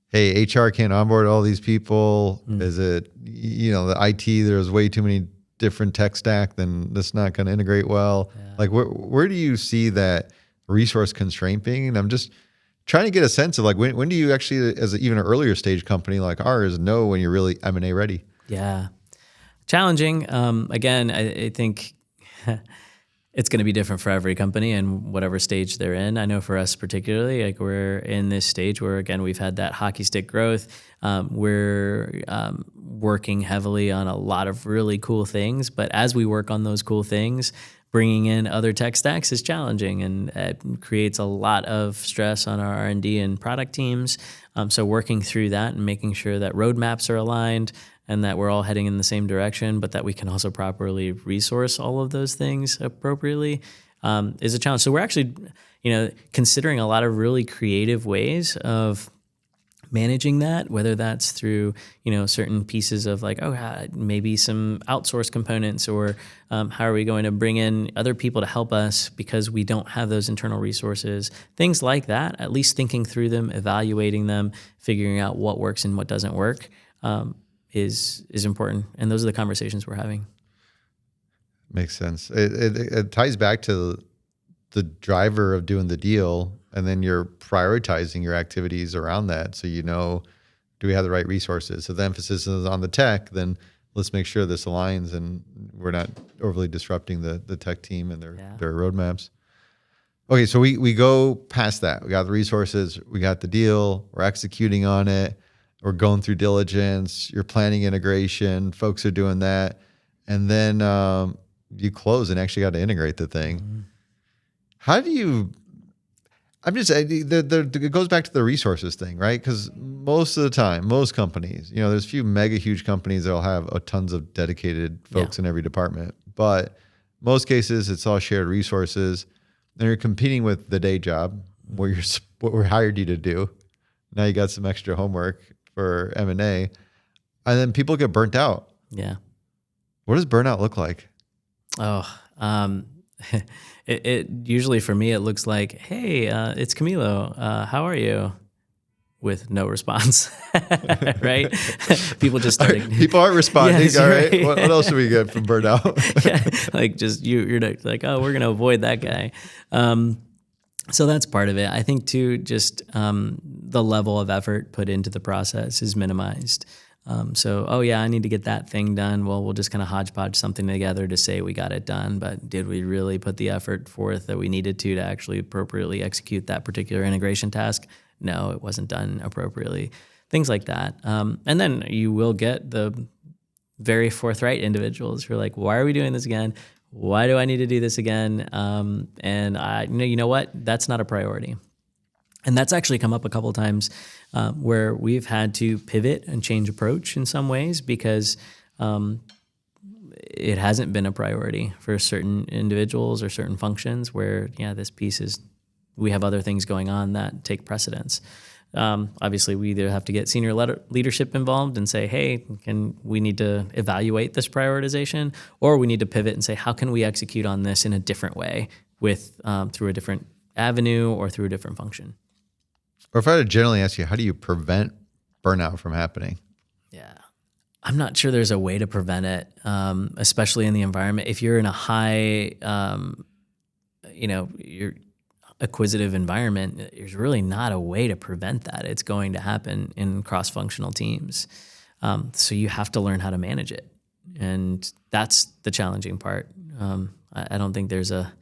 Speaker 1: hey, HR can't onboard all these people? Is it, the IT, there's way too many different tech stack, then that's not going to integrate well. Yeah. Where do you see that resource constraint being? And I'm just trying to get a sense of when do you actually, as even an earlier stage company like ours, know when you're really M&A ready?
Speaker 2: Yeah. Challenging. Again, I think it's going to be different for every company and whatever stage they're in. I know for us particularly, we're in this stage where, again, we've had that hockey stick growth. We're working heavily on a lot of really cool things, but as we work on those cool things, bringing in other tech stacks is challenging, and it creates a lot of stress on our R&D and product teams. So working through that and making sure that roadmaps are aligned and that we're all heading in the same direction, but that we can also properly resource all of those things appropriately is a challenge. So we're actually, considering a lot of really creative ways of managing that, whether that's through, certain pieces of maybe some outsourced components, or how are we going to bring in other people to help us because we don't have those internal resources, things like that. At least thinking through them, evaluating them, figuring out what works and what doesn't work is important. And those are the conversations we're having.
Speaker 1: Makes sense. It ties back to the driver of doing the deal, and then you're prioritizing your activities around that. So, do we have the right resources? So the emphasis is on the tech, then let's make sure this aligns and we're not overly disrupting the tech team and their roadmaps. Okay, so we go past that. We got the resources, we got the deal, we're executing on it, we're going through diligence, you're planning integration, folks are doing that. And then you close and actually got to integrate the thing. Mm-hmm. How do you... it goes back to the resources thing, right? Because most of the time, most companies, there's a few mega huge companies that'll have tons of dedicated folks in every department. But most cases, it's all shared resources. And you're competing with the day job, what we hired you to do. Now you got some extra homework for M&A. And then people get burnt out. Yeah. What does burnout look like?
Speaker 2: It usually for me, it looks like, hey, it's Camilo. How are you? With no response, right? People just starting.
Speaker 1: People aren't responding. Yes, all right. What else do we get from burnout?
Speaker 2: You're like, oh, we're going to avoid that guy. So that's part of it. I think too, just the level of effort put into the process is minimized. I need to get that thing done. Well, we'll just kind of hodgepodge something together to say we got it done, but did we really put the effort forth that we needed to actually appropriately execute that particular integration task? no, it wasn't done appropriately, things like that. And then you will get the very forthright individuals who are like, why are we doing this again? Why do I need to do this again? And you know what? That's not a priority. And that's actually come up a couple of times where we've had to pivot and change approach in some ways because it hasn't been a priority for certain individuals or certain functions where, this piece is, we have other things going on that take precedence. Obviously, we either have to get senior leadership involved and say, hey, we need to evaluate this prioritization, or we need to pivot and say, how can we execute on this in a different way through a different avenue or through a different function?
Speaker 1: Or if I had to generally ask you, how do you prevent burnout from happening?
Speaker 2: Yeah, I'm not sure there's a way to prevent it, especially in the environment. If you're in a high, you're acquisitive environment, there's really not a way to prevent that. It's going to happen in cross-functional teams. So you have to learn how to manage it. And that's the challenging part. I don't think there's a...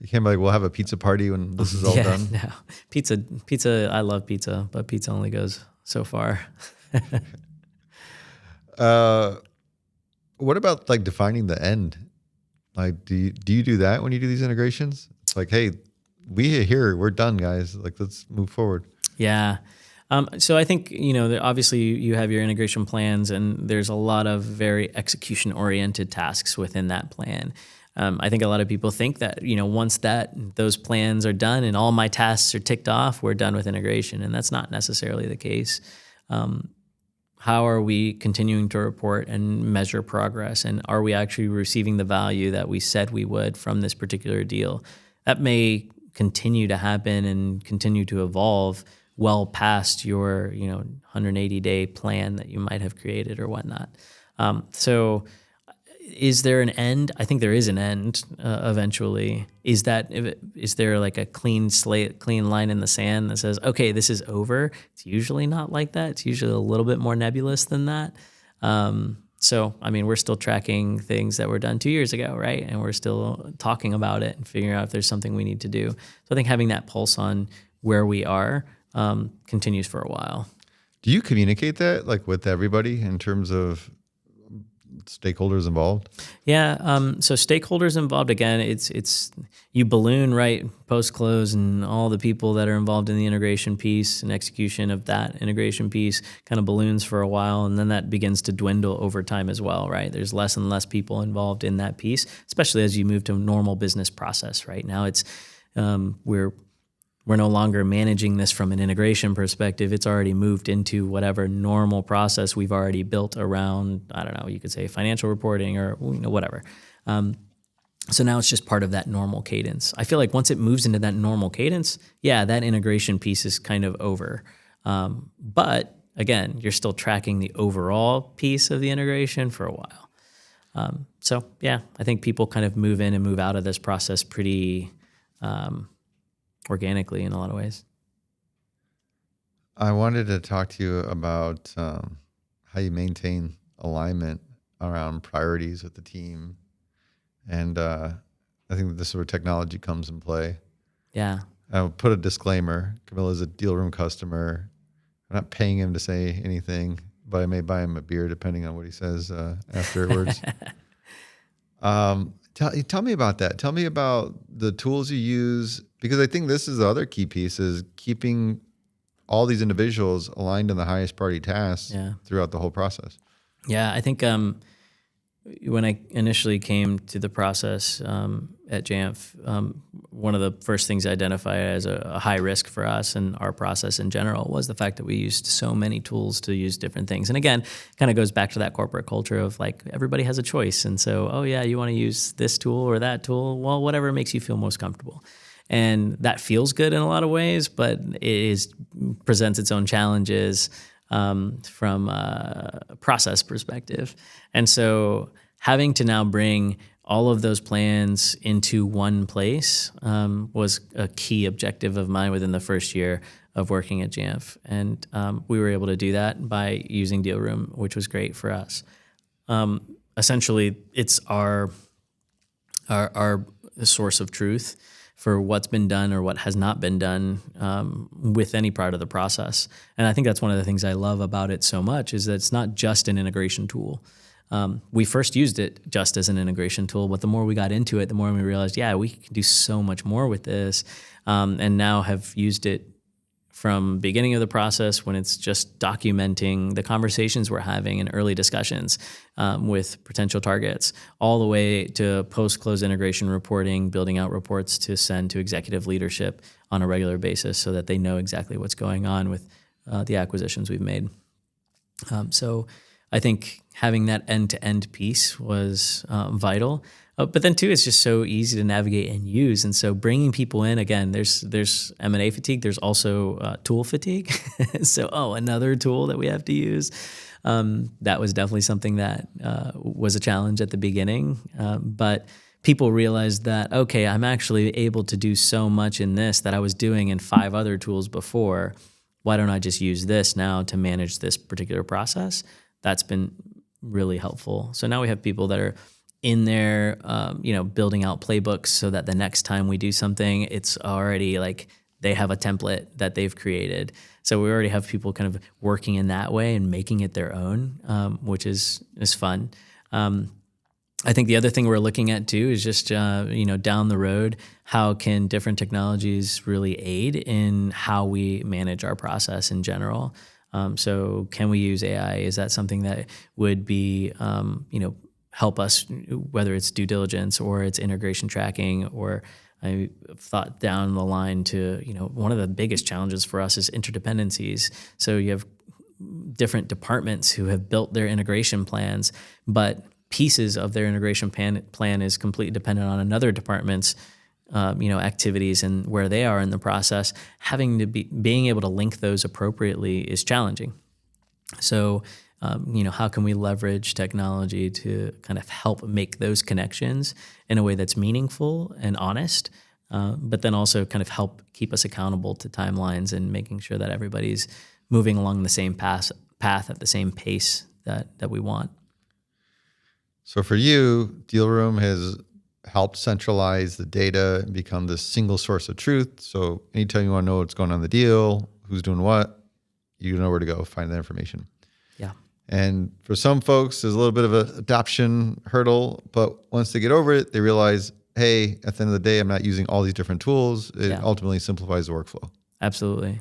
Speaker 1: You can't be like, we'll have a pizza party when this is all done.
Speaker 2: No. Pizza, I love pizza, but pizza only goes so far.
Speaker 1: What about like defining the end? Like, do you do that when you do these integrations? It's like, hey, we're done, guys. Like, let's move forward.
Speaker 2: Yeah. So I think, obviously you have your integration plans and there's a lot of very execution oriented tasks within that plan. I think a lot of people think that, once those plans are done and all my tasks are ticked off, we're done with integration. And that's not necessarily the case. How are we continuing to report and measure progress? And are we actually receiving the value that we said we would from this particular deal? That may continue to happen and continue to evolve well past your 180-day plan that you might have created or whatnot. So is there an end? I think there is an end eventually. Is there like a clean slate, clean line in the sand that says, okay, this is over? It's usually not like that. It's usually a little bit more nebulous than that. So, we're still tracking things that were done 2 years ago, right? And we're still talking about it and figuring out if there's something we need to do. So I think having that pulse on where we are continues for a while.
Speaker 1: Do you communicate that like with everybody in terms of stakeholders involved?
Speaker 2: Yeah. So stakeholders involved, again, it's you balloon right post-close and all the people that are involved in the integration piece and execution of that integration piece kind of balloons for a while. And then that begins to dwindle over time as well, right? There's less and less people involved in that piece, especially as you move to a normal business process. Right now it's, we're no longer managing this from an integration perspective. It's already moved into whatever normal process we've already built around, I don't know, you could say financial reporting or whatever. So now it's just part of that normal cadence. I feel like once it moves into that normal cadence, that integration piece is kind of over. But again, you're still tracking the overall piece of the integration for a while. So I think people kind of move in and move out of this process pretty organically in a lot of ways.
Speaker 1: I wanted to talk to you about how you maintain alignment around priorities with the team. And I think this is where technology comes in play.
Speaker 2: Yeah.
Speaker 1: I'll put a disclaimer. Camilo is a deal room customer. I'm not paying him to say anything, but I may buy him a beer depending on what he says afterwards. Tell me about that. Tell me about the tools you use, because I think this is the other key piece, is keeping all these individuals aligned on the highest priority tasks throughout the whole process.
Speaker 2: Yeah, I think when I initially came to the process at Jamf, one of the first things I identified as a high risk for us and our process in general was the fact that we used so many tools to use different things. And again, kind of goes back to that corporate culture of like everybody has a choice. And so, you want to use this tool or that tool? Well, whatever makes you feel most comfortable. And that feels good in a lot of ways, but it presents its own challenges from a process perspective. And so having to now bring all of those plans into one place was a key objective of mine within the first year of working at Jamf. And we were able to do that by using Deal Room, which was great for us. Essentially, it's our source of truth for what's been done or what has not been done with any part of the process. And I think that's one of the things I love about it so much is that it's not just an integration tool. We first used it just as an integration tool, but the more we got into it, the more we realized, yeah, we can do so much more with this, and now have used it from beginning of the process when it's just documenting the conversations we're having in early discussions with potential targets, all the way to post-close integration reporting, building out reports to send to executive leadership on a regular basis so that they know exactly what's going on with the acquisitions we've made. So I think having that end-to-end piece was vital. But then too, it's just so easy to navigate and use. And so bringing people in, again, there's M&A fatigue. There's also tool fatigue. So, another tool that we have to use. That was definitely something that was a challenge at the beginning. But people realized that, okay, I'm actually able to do so much in this that I was doing in 5 other tools before. Why don't I just use this now to manage this particular process? That's been really helpful. So now we have people that are in there, building out playbooks so that the next time we do something, it's already like they have a template that they've created. So we already have people kind of working in that way and making it their own, which is fun. I think the other thing we're looking at too is just, down the road, how can different technologies really aid in how we manage our process in general? So can we use AI? Is that something that would be, help us, whether it's due diligence or it's integration tracking, or I thought down the line to, one of the biggest challenges for us is interdependencies. So you have different departments who have built their integration plans, but pieces of their integration plan is completely dependent on another department's activities and where they are in the process. Being able to link those appropriately is challenging. So, how can we leverage technology to kind of help make those connections in a way that's meaningful and honest, but then also kind of help keep us accountable to timelines and making sure that everybody's moving along the same path at the same pace that we want.
Speaker 1: So for you, Deal Room has helped centralize the data and become this single source of truth. So anytime you want to know what's going on in the deal, who's doing what, you know where to go find that information.
Speaker 2: Yeah.
Speaker 1: And for some folks, there's a little bit of an adoption hurdle, but once they get over it, they realize, hey, at the end of the day, I'm not using all these different tools. It ultimately simplifies the workflow.
Speaker 2: Absolutely.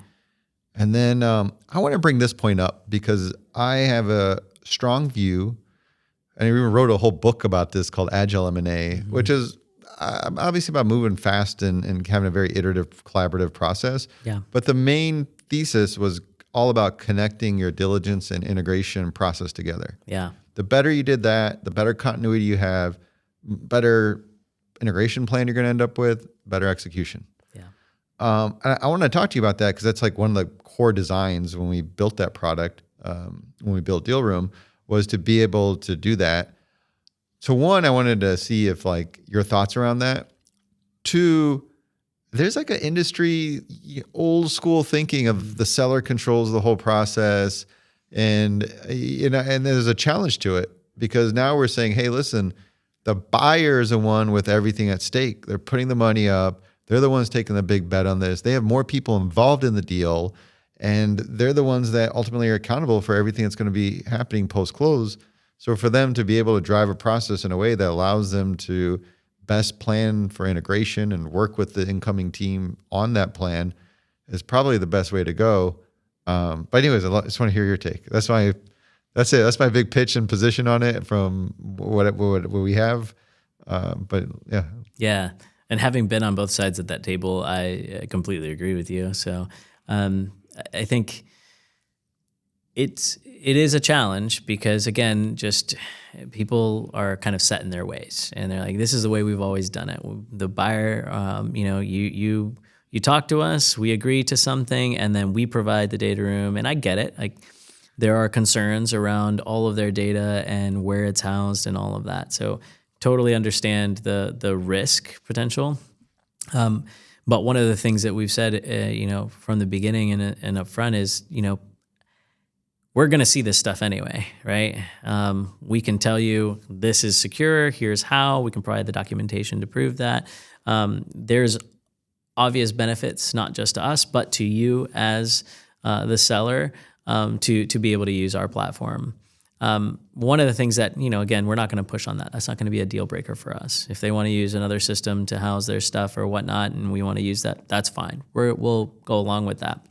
Speaker 1: And then I want to bring this point up because I have a strong view, and I even wrote a whole book about this called Agile M&A, which is obviously about moving fast and having a very iterative, collaborative process.
Speaker 2: Yeah.
Speaker 1: But the main thesis was all about connecting your diligence and integration process together.
Speaker 2: Yeah.
Speaker 1: The better you did that, the better continuity you have, better integration plan you're going to end up with, better execution.
Speaker 2: Yeah.
Speaker 1: I want to talk to you about that because that's like one of the core designs when we built that product, when we built Deal Room, was to be able to do that. So one, I wanted to see if like your thoughts around that. Two, there's like an industry old school thinking of the seller controls the whole process, and and there's a challenge to it because now we're saying, hey, listen, the buyer is the one with everything at stake. They're putting the money up. They're the ones taking the big bet on this. They have more people involved in the deal, and they're the ones that ultimately are accountable for everything that's going to be happening post-close. So for them to be able to drive a process in a way that allows them to best plan for integration and work with the incoming team on that plan is probably the best way to go. But anyways, I just want to hear your take. That's it. That's my big pitch and position on it from what we have. But yeah. Yeah.
Speaker 2: And having been on both sides of that table, I completely agree with you. So I think it is a challenge because, again, just people are kind of set in their ways, and they're like, "This is the way we've always done it." The buyer, you talk to us, we agree to something, and then we provide the data room. And I get it; like there are concerns around all of their data and where it's housed and all of that. So totally understand the risk potential. But one of the things that we've said, from the beginning and up front is, we're going to see this stuff anyway, right? We can tell you this is secure. Here's how. We can provide the documentation to prove that. There's obvious benefits, not just to us, but to you as the seller, to be able to use our platform. One of the things that, again, we're not going to push on that. That's not going to be a deal breaker for us. If they want to use another system to house their stuff or whatnot, and we want to use that, that's fine. We'll go along with that.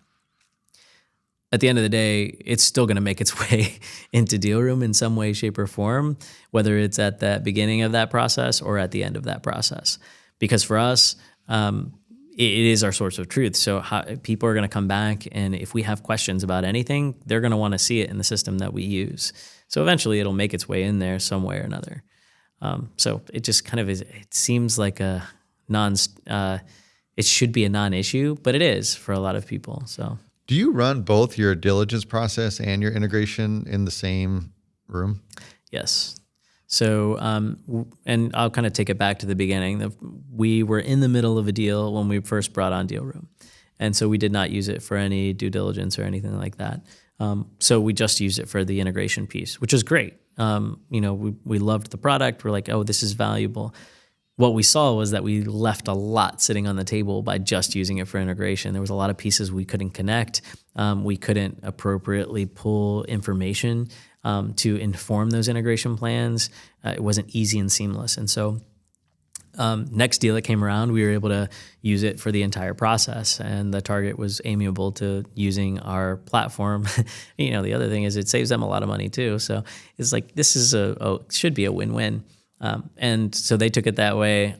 Speaker 2: At the end of the day, it's still going to make its way into deal room in some way, shape, or form, whether it's at the beginning of that process or at the end of that process. Because for us, it is our source of truth. So people are going to come back, and if we have questions about anything, they're going to want to see it in the system that we use. So eventually it'll make its way in there some way or another. So it just kind of is, it seems like it should be a non-issue, but it is for a lot of people. So
Speaker 1: do you run both your diligence process and your integration in the same room?
Speaker 2: Yes. So, and I'll kind of take it back to the beginning. We were in the middle of a deal when we first brought on Deal Room. And so we did not use it for any due diligence or anything like that. So we just used it for the integration piece, which is great. We loved the product. We're like, oh, this is valuable. What we saw was that we left a lot sitting on the table by just using it for integration. There was a lot of pieces we couldn't connect. We couldn't appropriately pull information to inform those integration plans. It wasn't easy and seamless. And so next deal that came around, we were able to use it for the entire process, and the target was amiable to using our platform. The other thing is it saves them a lot of money too. So it's like, this is should be a win-win. And so they took it that way.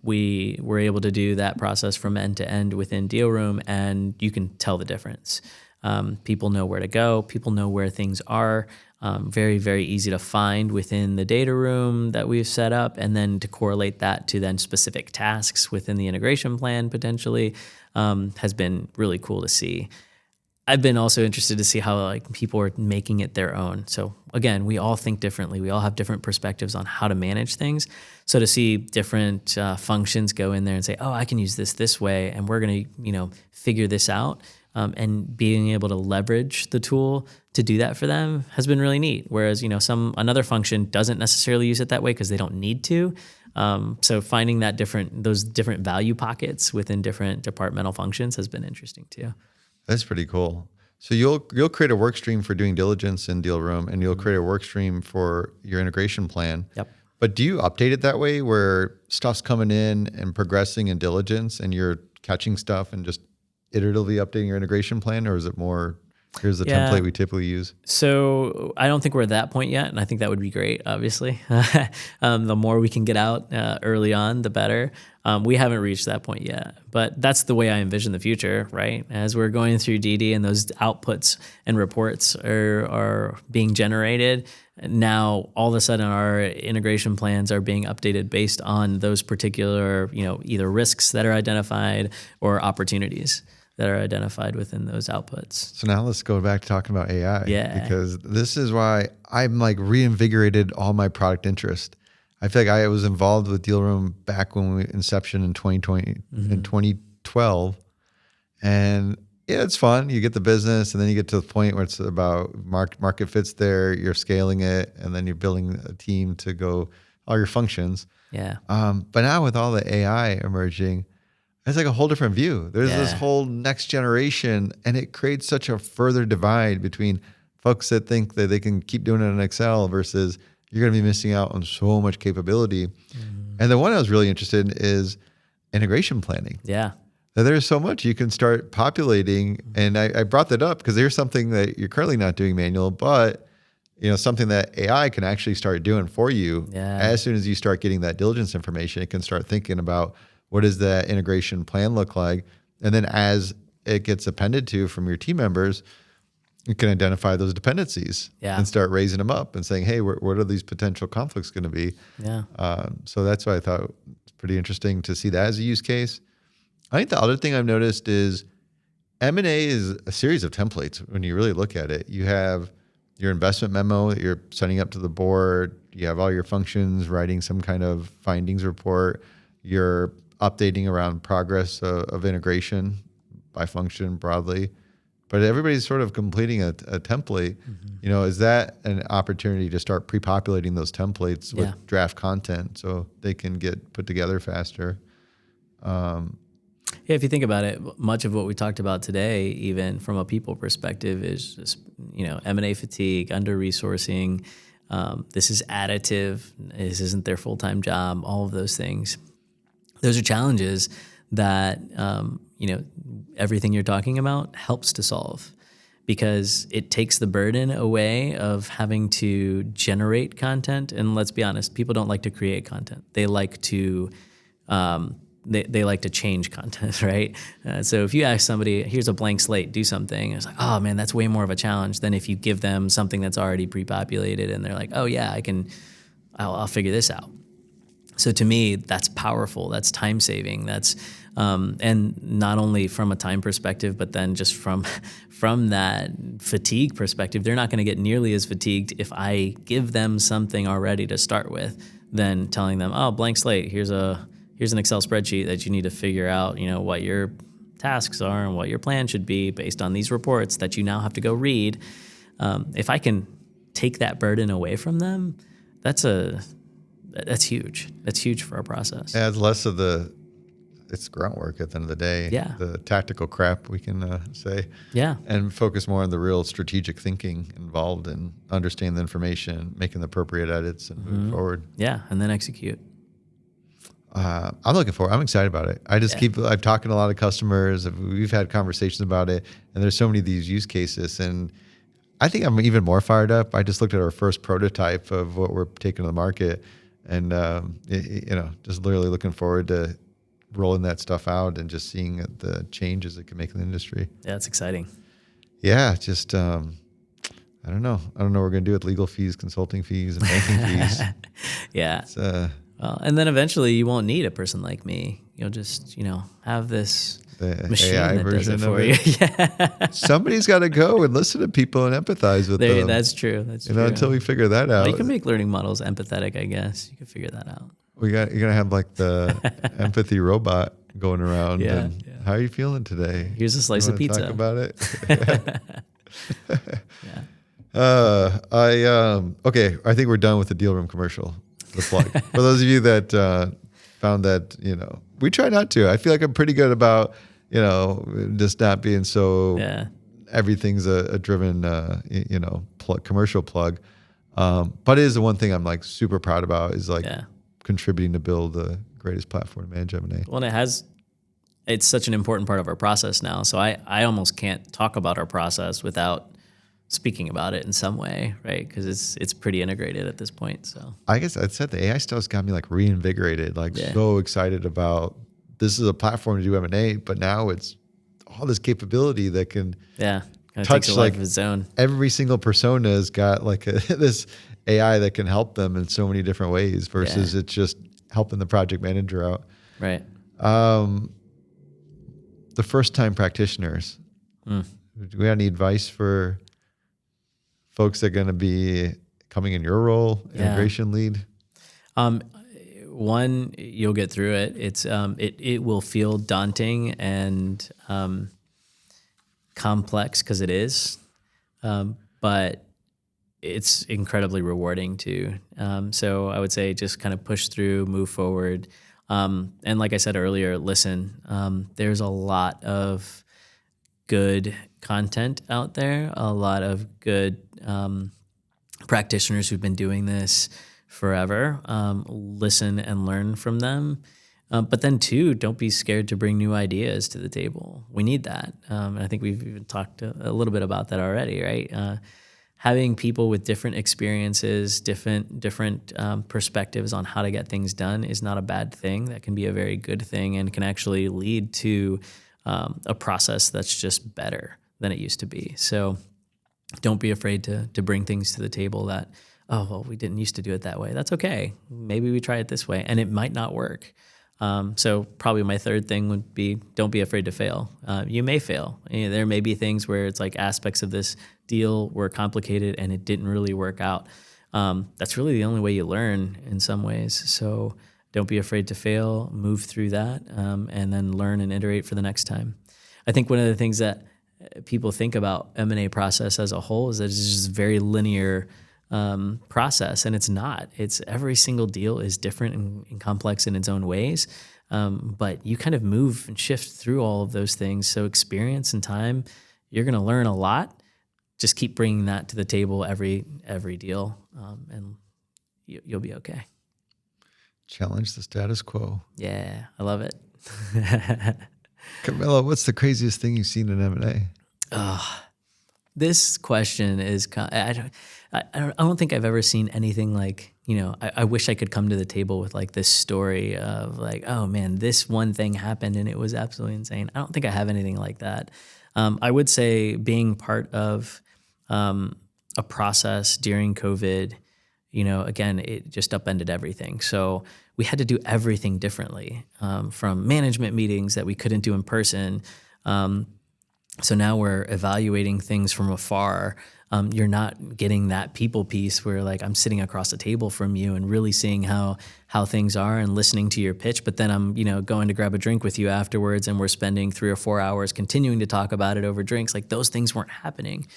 Speaker 2: We were able to do that process from end to end within Deal Room, and you can tell the difference. People know where to go. People know where things are. Very, very easy to find within the data room that we've set up, and then to correlate that to then specific tasks within the integration plan potentially has been really cool to see. I've been also interested to see how people are making it their own. So again, we all think differently. We all have different perspectives on how to manage things. So to see different functions go in there and say, oh, I can use this way, and we're going to figure this out. And being able to leverage the tool to do that for them has been really neat. Whereas, another function doesn't necessarily use it that way because they don't need to. So finding those different value pockets within different departmental functions has been interesting too.
Speaker 1: That's pretty cool. So you'll create a work stream for doing diligence in Deal Room, and you'll create a work stream for your integration plan.
Speaker 2: Yep.
Speaker 1: But do you update it that way where stuff's coming in and progressing in diligence, and you're catching stuff and just iteratively updating your integration plan, or is it more, here's the template we typically use?
Speaker 2: So I don't think we're at that point yet, and I think that would be great, obviously. The more we can get out early on, the better. We haven't reached that point yet, but that's the way I envision the future, right? As we're going through DD and those outputs and reports are being generated, now all of a sudden our integration plans are being updated based on those particular, either risks that are identified or opportunities that are identified within those outputs.
Speaker 1: So now let's go back to talking about AI.
Speaker 2: Yeah.
Speaker 1: Because this is why I'm reinvigorated all my product interest. I feel like I was involved with Deal Room back when we inception in 2020, in 2012. And yeah, it's fun. You get the business, and then you get to the point where it's about market fits there, you're scaling it, and then you're building a team to go all your functions.
Speaker 2: Yeah.
Speaker 1: But now with all the AI emerging, it's like a whole different view. There's this whole next generation, and it creates such a further divide between folks that think that they can keep doing it in Excel versus you're going to be missing out on so much capability. And the one I was really interested in is integration planning.
Speaker 2: Yeah.
Speaker 1: There's so much you can start populating. And I brought that up because there's something that you're currently not doing manual, but something that AI can actually start doing for you.
Speaker 2: Yeah.
Speaker 1: As soon as you start getting that diligence information, it can start thinking about what does that integration plan look like? And then as it gets appended to from your team members, you can identify those dependencies and start raising them up and saying, hey, what are these potential conflicts going to be?
Speaker 2: Yeah.
Speaker 1: So that's why I thought it's pretty interesting to see that as a use case. I think the other thing I've noticed is M&A is a series of templates when you really look at it. You have your investment memo that you're sending up to the board. You have all your functions writing some kind of findings report. You're updating around progress of integration by function broadly. But everybody's sort of completing a template. Is that an opportunity to start pre-populating those templates with draft content so they can get put together faster?
Speaker 2: Yeah, if you think about it, much of what we talked about today, even from a people perspective, is just, M&A fatigue, under-resourcing. This is additive. This isn't their full-time job, all of those things. Those are challenges that, everything you're talking about helps to solve, because it takes the burden away of having to generate content. And let's be honest, people don't like to create content. They like to they like to change content, right? So if you ask somebody, here's a blank slate, do something, it's like, oh man, that's way more of a challenge than if you give them something that's already pre-populated and they're like, oh yeah, I'll figure this out. So to me, that's powerful. That's time saving. That's and not only from a time perspective, but then just from that fatigue perspective, they're not going to get nearly as fatigued if I give them something already to start with than telling them, oh, blank slate. Here's an Excel spreadsheet that you need to figure out, what your tasks are and what your plan should be based on these reports that you now have to go read. If I can take that burden away from them, that's huge. That's huge for our process.
Speaker 1: Yeah, it's less of it's grunt work at the end of the day.
Speaker 2: Yeah.
Speaker 1: The tactical crap, we can say.
Speaker 2: Yeah.
Speaker 1: And focus more on the real strategic thinking involved in understanding the information, making the appropriate edits, and moving forward.
Speaker 2: Yeah, and then execute.
Speaker 1: I'm looking forward. I'm excited about it. I'm talking to a lot of customers. We've had conversations about it, and there's so many of these use cases. And I think I'm even more fired up. I just looked at our first prototype of what we're taking to the market, and just literally looking forward to rolling that stuff out and just seeing the changes it can make in the industry.
Speaker 2: Yeah, it's exciting.
Speaker 1: Yeah, just I don't know. I don't know what we're going to do with legal fees, consulting fees, and banking fees.
Speaker 2: Yeah.
Speaker 1: Well,
Speaker 2: and then eventually you won't need a person like me. You'll just, have this machine
Speaker 1: AI
Speaker 2: that does it
Speaker 1: version
Speaker 2: for
Speaker 1: of
Speaker 2: you.
Speaker 1: it.
Speaker 2: Yeah.
Speaker 1: Somebody's got to go and listen to people and empathize with them.
Speaker 2: That's true. That's true.
Speaker 1: Until we figure that out.
Speaker 2: Well, you can make learning models empathetic, I guess. You can figure that out.
Speaker 1: You're gonna have like the empathy robot going around.
Speaker 2: Yeah.
Speaker 1: How are you feeling today?
Speaker 2: Here's a slice of pizza.
Speaker 1: Talk about it.
Speaker 2: Yeah.
Speaker 1: I think we're done with the deal room commercial. The plug. For those of you that found that, we try not to. I feel like I'm pretty good about, just not being so.
Speaker 2: Yeah.
Speaker 1: Everything's a driven, commercial plug. But it is the one thing I'm like super proud about is contributing to build the greatest platform to manage M&A.
Speaker 2: Well, it's such an important part of our process now. So I almost can't talk about our process without speaking about it in some way, right? Because it's pretty integrated at this point. So
Speaker 1: I guess I said the AI stuff's got me like reinvigorated, so excited about this is a platform to do M&A, but now it's all this capability that can touch like
Speaker 2: its own.
Speaker 1: Every single persona has got like this AI that can help them in so many different ways versus it's just helping the project manager out.
Speaker 2: Right.
Speaker 1: The first time practitioners, do we have any advice for folks that are going to be coming in your role, integration lead?
Speaker 2: One, you'll get through it. It's it will feel daunting and complex because it is, but it's incredibly rewarding too. So I would say just kind of push through, move forward. And like I said earlier, listen, there's a lot of good content out there, a lot of good practitioners who've been doing this forever. Listen and learn from them. But then too, don't be scared to bring new ideas to the table. We need that. And I think we've even talked a little bit about that already, right? Having people with different experiences, different perspectives on how to get things done is not a bad thing. That can be a very good thing and can actually lead to a process that's just better than it used to be. So don't be afraid to bring things to the table that, oh, well, we didn't used to do it that way. That's okay. Maybe we try it this way, and it might not work. So probably my third thing would be don't be afraid to fail. You may fail. There may be things where it's like aspects of this deal were complicated and it didn't really work out. That's really the only way you learn in some ways. So don't be afraid to fail, move through that, and then learn and iterate for the next time. I think one of the things that people think about M&A process as a whole is that it's just a very linear process, and it's not. It's every single deal is different and complex in its own ways. But you kind of move and shift through all of those things. So experience and time, you're going to learn a lot. Just keep bringing that to the table every deal, and you'll be okay.
Speaker 1: Challenge the status quo.
Speaker 2: Yeah, I love it.
Speaker 1: Camilo, what's the craziest thing you've seen in M&A?
Speaker 2: This question is, I don't think I've ever seen anything like, I wish I could come to the table with like this story of like, oh man, this one thing happened and it was absolutely insane. I don't think I have anything like that. I would say being part of a process during COVID, again, it just upended everything. So we had to do everything differently, from management meetings that we couldn't do in person. So now we're evaluating things from afar. You're not getting that people piece where like I'm sitting across the table from you and really seeing how things are and listening to your pitch. But then I'm, going to grab a drink with you afterwards and we're spending 3 or 4 hours continuing to talk about it over drinks. Like those things weren't happening.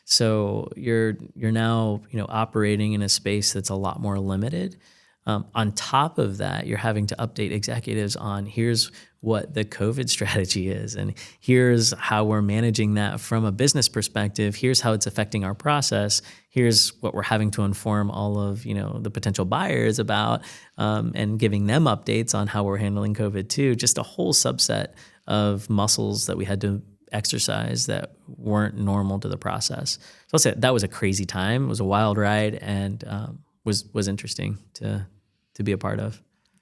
Speaker 2: So you're now, operating in a space that's a lot more limited. On top of that, you're having to update executives on here's what the COVID strategy is, and here's how we're managing that from a business perspective. Here's how it's affecting our process. Here's what we're having to inform all of the potential buyers about, and giving them updates on how we're handling COVID too. Just a whole subset of muscles that we had to exercise that weren't normal to the process. So I'll say that was a crazy time. It was a wild ride, and was interesting to be a part of.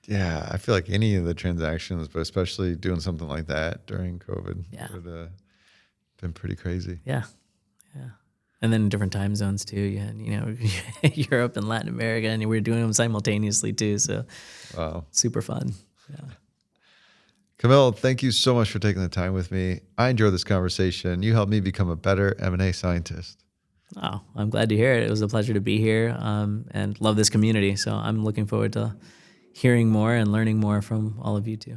Speaker 1: Yeah, I feel like any of the transactions, but especially doing something like that during COVID would have been pretty crazy.
Speaker 2: Yeah. And then in different time zones too. You had, Europe and Latin America, and we were doing them simultaneously too. So
Speaker 1: wow,
Speaker 2: super fun. Yeah.
Speaker 1: Camilo, thank you so much for taking the time with me. I enjoyed this conversation. You helped me become a better M&A scientist.
Speaker 2: Oh, I'm glad to hear it. It was a pleasure to be here, and love this community. So I'm looking forward to hearing more and learning more from all of you too.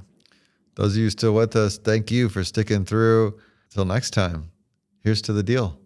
Speaker 1: Those of you still with us, thank you for sticking through. Until next time, here's to the deal.